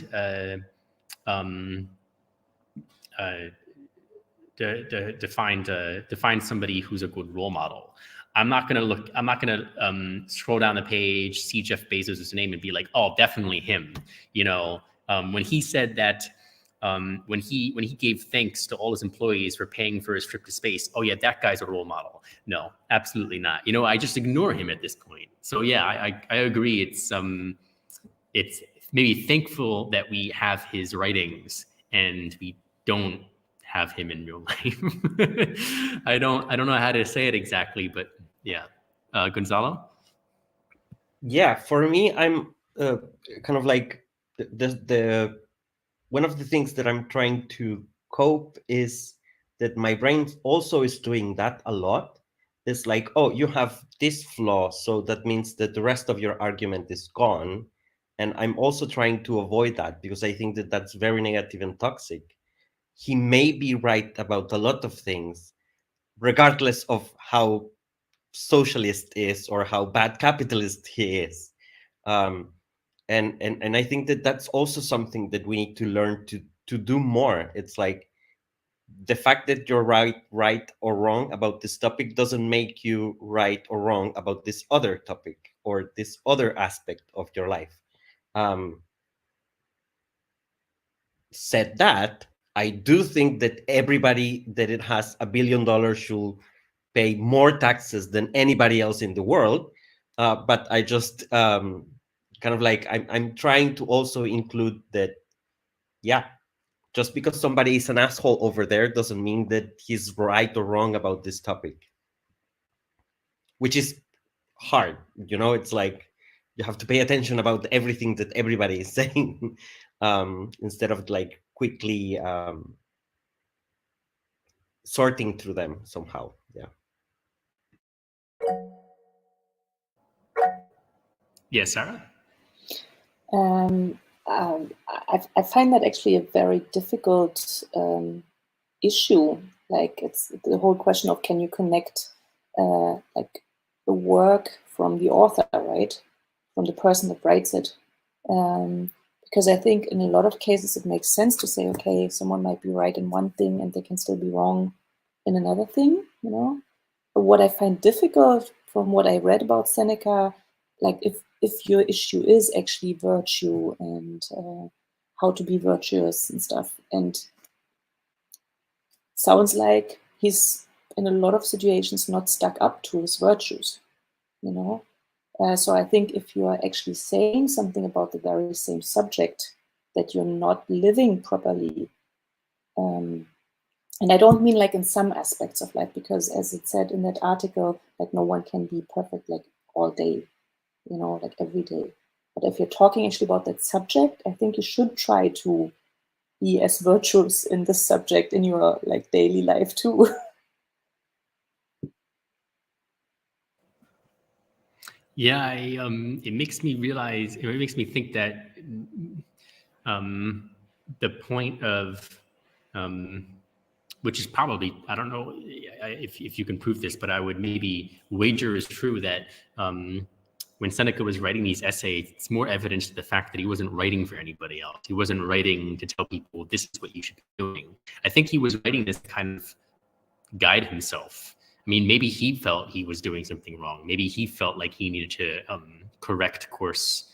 to find somebody who's a good role model, I'm not gonna scroll down the page, see Jeff Bezos' name, and be like, oh, definitely him. You know, when he said that. When he gave thanks to all his employees for paying for his trip to space, oh yeah, that guy's a role model. No, absolutely not. You know, I just ignore him at this point. So yeah, I agree. It's maybe thankful that we have his writings and we don't have him in real life. I don't know how to say it exactly, but yeah. Gonzalo? Yeah, for me, I'm kind of like the one of the things that I'm trying to cope is that my brain also is doing that a lot. It's like, oh, you have this flaw, so that means that the rest of your argument is gone. And I'm also trying to avoid that because I think that that's very negative and toxic. He may be right about a lot of things, regardless of how socialist is or how bad capitalist he is. And I think that that's also something that we need to learn to do more. It's like the fact that you're right or wrong about this topic doesn't make you right or wrong about this other topic or this other aspect of your life. Said that, I do think that everybody that it has $1 billion should pay more taxes than anybody else in the world. But I just kind of like, I'm trying to also include that, yeah, just because somebody is an asshole over there doesn't mean that he's right or wrong about this topic, which is hard. It's like you have to pay attention about everything that everybody is saying, instead of like quickly sorting through them somehow. Yeah. Yes, Sarah? I find that actually a very difficult issue. Like, it's the whole question of, can you connect like the work from the author, right? From the person that writes it. Because I think in a lot of cases it makes sense to say, okay, someone might be right in one thing and they can still be wrong in another thing, But what I find difficult from what I read about Seneca, like if your issue is actually virtue and how to be virtuous and stuff, and sounds like he's in a lot of situations not stuck up to his virtues, So I think if you are actually saying something about the very same subject that you're not living properly, and I don't mean like in some aspects of life, because as it said in that article, like no one can be perfect like all day, like every day. But if you're talking actually about that subject, I think you should try to be as virtuous in this subject in your like daily life too. Yeah, it makes me realize, it makes me think that the point of, which is probably, I don't know if you can prove this, but I would maybe wager is true that when Seneca was writing these essays, it's more evidence to the fact that he wasn't writing for anybody else. He wasn't writing to tell people this is what you should be doing. I think he was writing this kind of guide himself. I mean, maybe he felt he was doing something wrong. Maybe he felt like he needed to correct course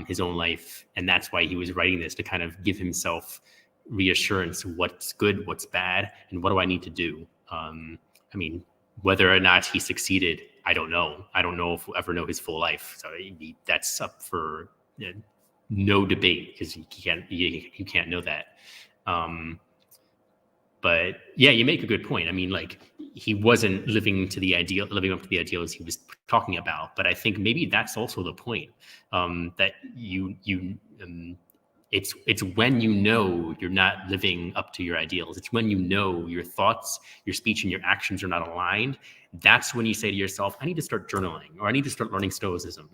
his own life. And that's why he was writing this, to kind of give himself reassurance, what's good, what's bad, and what do I need to do? I mean, whether or not he succeeded, I don't know. I don't know if we'll ever know his full life. So that's up for no debate, because you can't know that. But yeah, you make a good point. I mean, like, he wasn't living up to the ideals he was talking about. But I think maybe that's also the point, that it's when you're not living up to your ideals. It's when your thoughts, your speech, and your actions are not aligned. That's when you say to yourself, I need to start journaling, or I need to start learning Stoicism,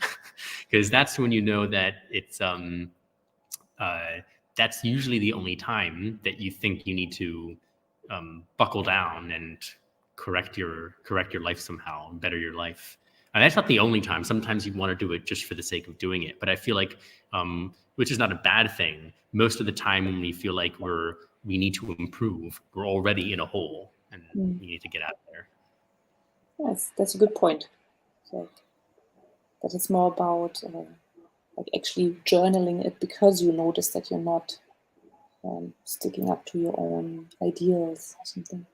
because that's when you know that it's that's usually the only time that you think you need to buckle down and correct your life somehow, and better your life. And that's not the only time. Sometimes you want to do it just for the sake of doing it. But I feel like, which is not a bad thing, most of the time when we feel like we need to improve, we're already in a hole, and we need to get out of there. Yes, that's a good point. Like, that it's more about like actually journaling it because you notice that you're not sticking up to your own ideals or something.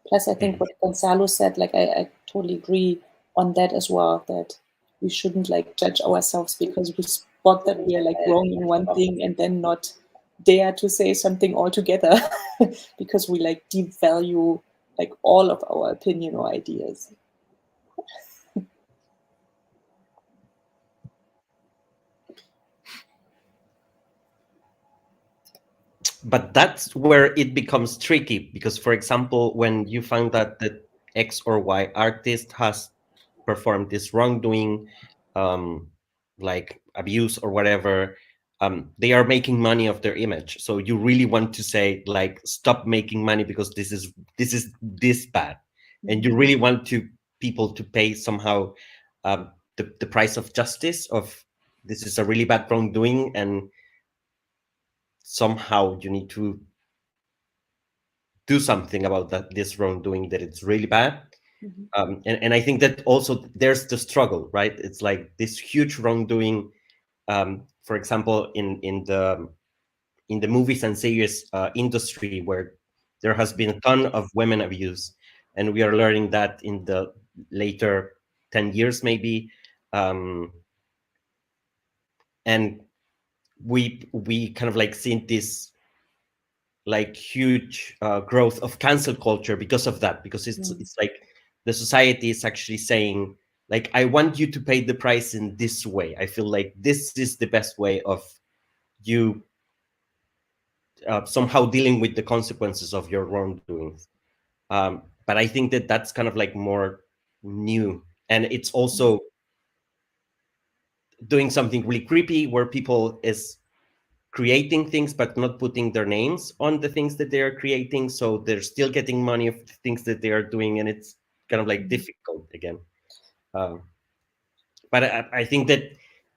Plus, I think what Gonzalo said, like I totally agree on that as well, that we shouldn't like judge ourselves because we spot that we are like wrong in one thing and then not dare to say something altogether because we like devalue like all of our opinion or ideas. But that's where it becomes tricky, because, for example, when you find out that X or Y artist has performed this wrongdoing, like abuse or whatever, they are making money off their image. So you really want to say, like, stop making money because this is this bad, and you really want people to pay somehow the price of justice of this is a really bad wrongdoing, and somehow you need to do something about this wrongdoing, that it's really bad. Mhm. And I think that also there's the struggle, right? It's like this huge wrongdoing. For example, in the movies and series industry, where there has been a ton of women abuse, and we are learning that in the later 10 years maybe. And we kind of like seen this like huge growth of cancel culture because of that, because it's like the society is actually saying, like, I want you to pay the price in this way. I feel like this is the best way of you somehow dealing with the consequences of your wrongdoings. But I think that that's kind of like more new, and it's also doing something really creepy where people is creating things but not putting their names on the things that they are creating, so they're still getting money of the things that they are doing, and it's kind of like difficult again. Um, but I think that,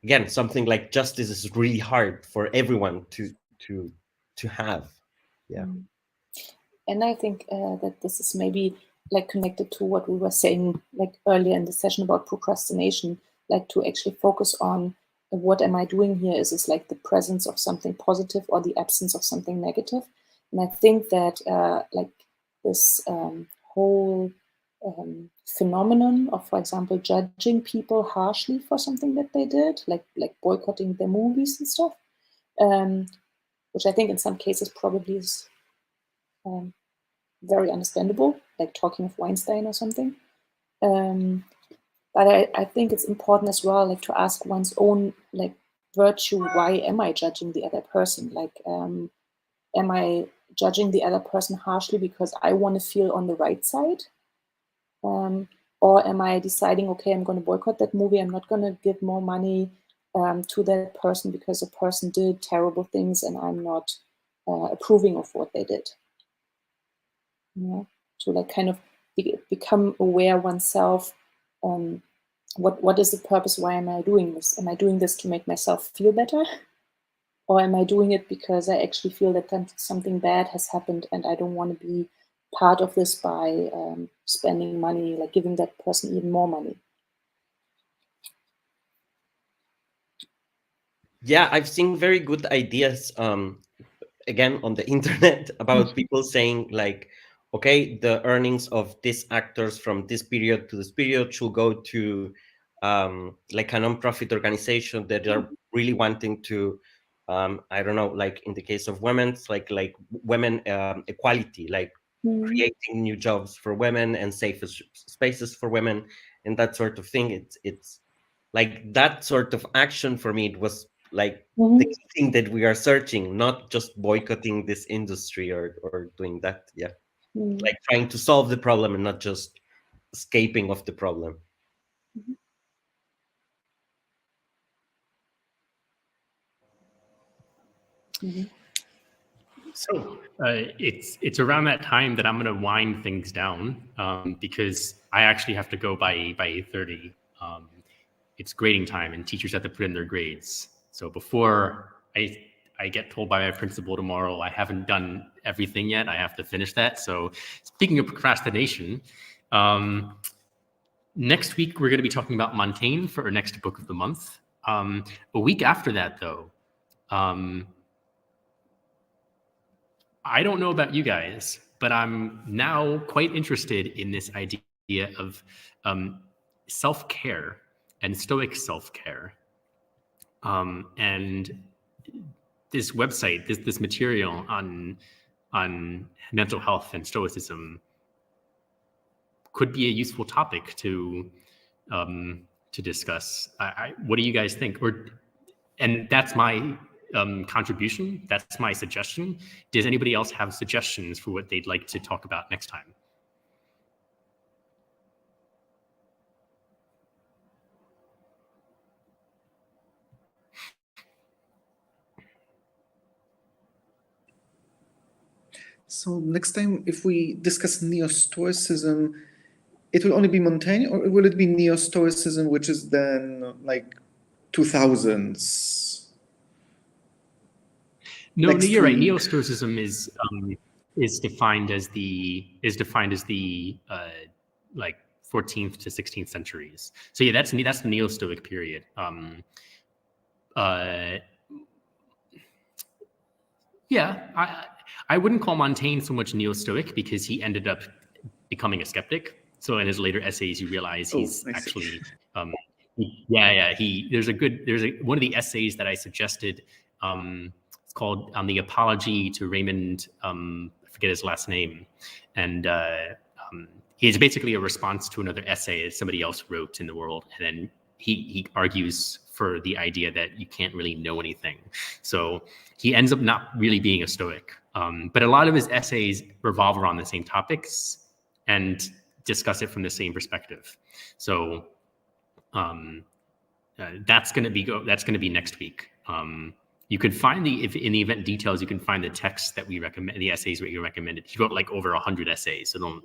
again, something like justice is really hard for everyone to have. Yeah. And I think that this is maybe like connected to what we were saying like earlier in the session about procrastination, like to actually focus on what am I doing here? Is this like the presence of something positive or the absence of something negative? And I think that like this whole phenomenon of, for example, judging people harshly for something that they did, like boycotting their movies and stuff, which I think in some cases probably is very understandable, like talking of Weinstein or something. But I think it's important as well, like to ask one's own like virtue. Why am I judging the other person? Like, am I judging the other person harshly because I want to feel on the right side? Or am I deciding, okay, I'm going to boycott that movie. I'm not going to give more money to that person because the person did terrible things and I'm not approving of what they did. Yeah, to like kind of become aware oneself. What is the purpose? Why am I doing this? Am I doing this to make myself feel better? Or am I doing it because I actually feel that something bad has happened and I don't want to be part of this by spending money, like giving that person even more money? Yeah, I've seen very good ideas again on the internet about people saying like, okay, the earnings of these actors from this period to this period should go to like a non-profit organization that are really wanting to I don't know, like in the case of women, it's like women equality, like creating new jobs for women and safe spaces for women and that sort of thing. It's like that sort of action for me. It was like the key thing that we are searching, not just boycotting this industry or doing that. Yeah. Like trying to solve the problem and not just escaping of the problem. So it's around that time that I'm going to wind things down because I actually have to go by 8:30. It's grading time and teachers have to put in their grades. So before I get told by my principal tomorrow I haven't done everything yet, I have to finish that. So speaking of procrastination, next week we're going to be talking about Montaigne for our next book of the month. A week after that, though, I don't know about you guys, but I'm now quite interested in this idea of self-care and Stoic self-care. And this website, this material on mental health and Stoicism could be a useful topic to discuss. What do you guys think? And that's my contribution. That's my suggestion. Does anybody else have suggestions for what they'd like to talk about next time? So next time, if we discuss Neo-Stoicism, it will only be Montaigne, or will it be Neo-Stoicism, which is then like 2000s? No, next you're right. week? Neo-Stoicism is is defined as the like 14th to 16th centuries. So yeah, that's the Neo-Stoic period. Yeah, I wouldn't call Montaigne so much Neo-Stoic because he ended up becoming a skeptic. So in his later essays, you realize he's actually, there's one of the essays that I suggested. It's called The Apology to Raymond, I forget his last name. And it's basically a response to another essay that somebody else wrote in the world. And then he argues for the idea that you can't really know anything. So he ends up not really being a Stoic. But a lot of his essays revolve around the same topics and discuss it from the same perspective. So that's going to be next week. You could find in the event details, you can find the texts that we recommend, the essays that you recommended. He wrote like over 100 essays, so don't,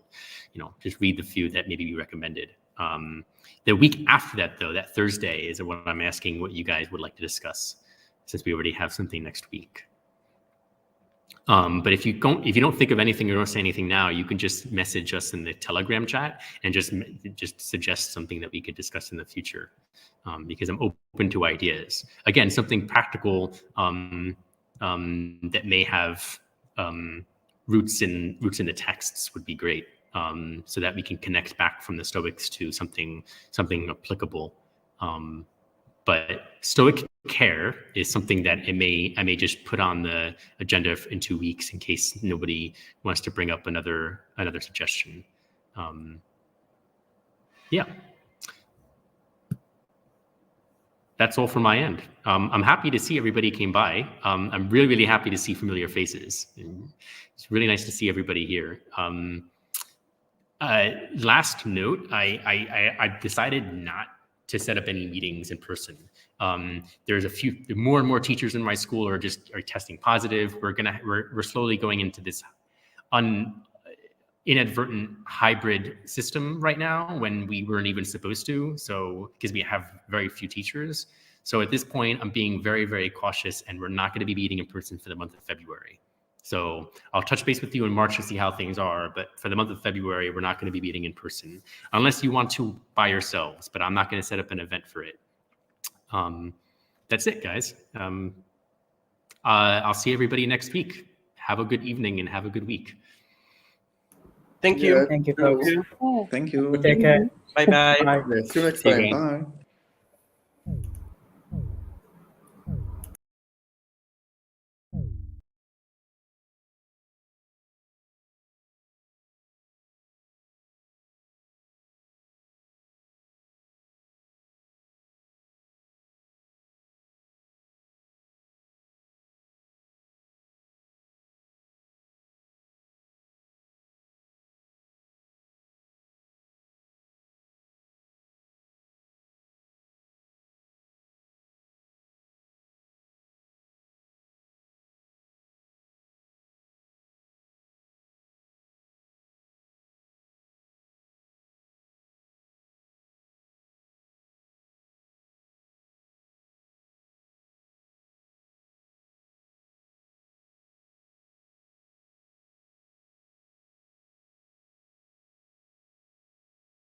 just read the few that maybe we recommended. The week after that, though, that Thursday is what I'm asking what you guys would like to discuss, since we already have something next week. But if you don't think of anything or don't say anything now, you can just message us in the Telegram chat and just suggest something that we could discuss in the future, because I'm open to ideas. Again, something practical that may have roots in the texts would be great, so that we can connect back from the Stoics to something applicable. But Stoic care is something that I may just put on the agenda in 2 weeks in case nobody wants to bring up another suggestion. Yeah, that's all from my end. I'm happy to see everybody came by. I'm really happy to see familiar faces. It's really nice to see everybody here. Last note, I decided not to set up any meetings in person. There's more and more teachers in my school are testing positive. We're slowly going into this inadvertent hybrid system right now when we weren't even supposed to. So because we have very few teachers. So at this point, I'm being very cautious, and we're not going to be meeting in person for the month of February. So I'll touch base with you in March to see how things are. But for the month of February, we're not going to be meeting in person unless you want to by yourselves. But I'm not going to set up an event for it. That's it, guys. I'll see everybody next week. Have a good evening and have a good week. Thank you. Thank you, folks. Oh. Thank you. Take care. Bye-bye. Bye. Yeah, see you next See you time. guys. Bye.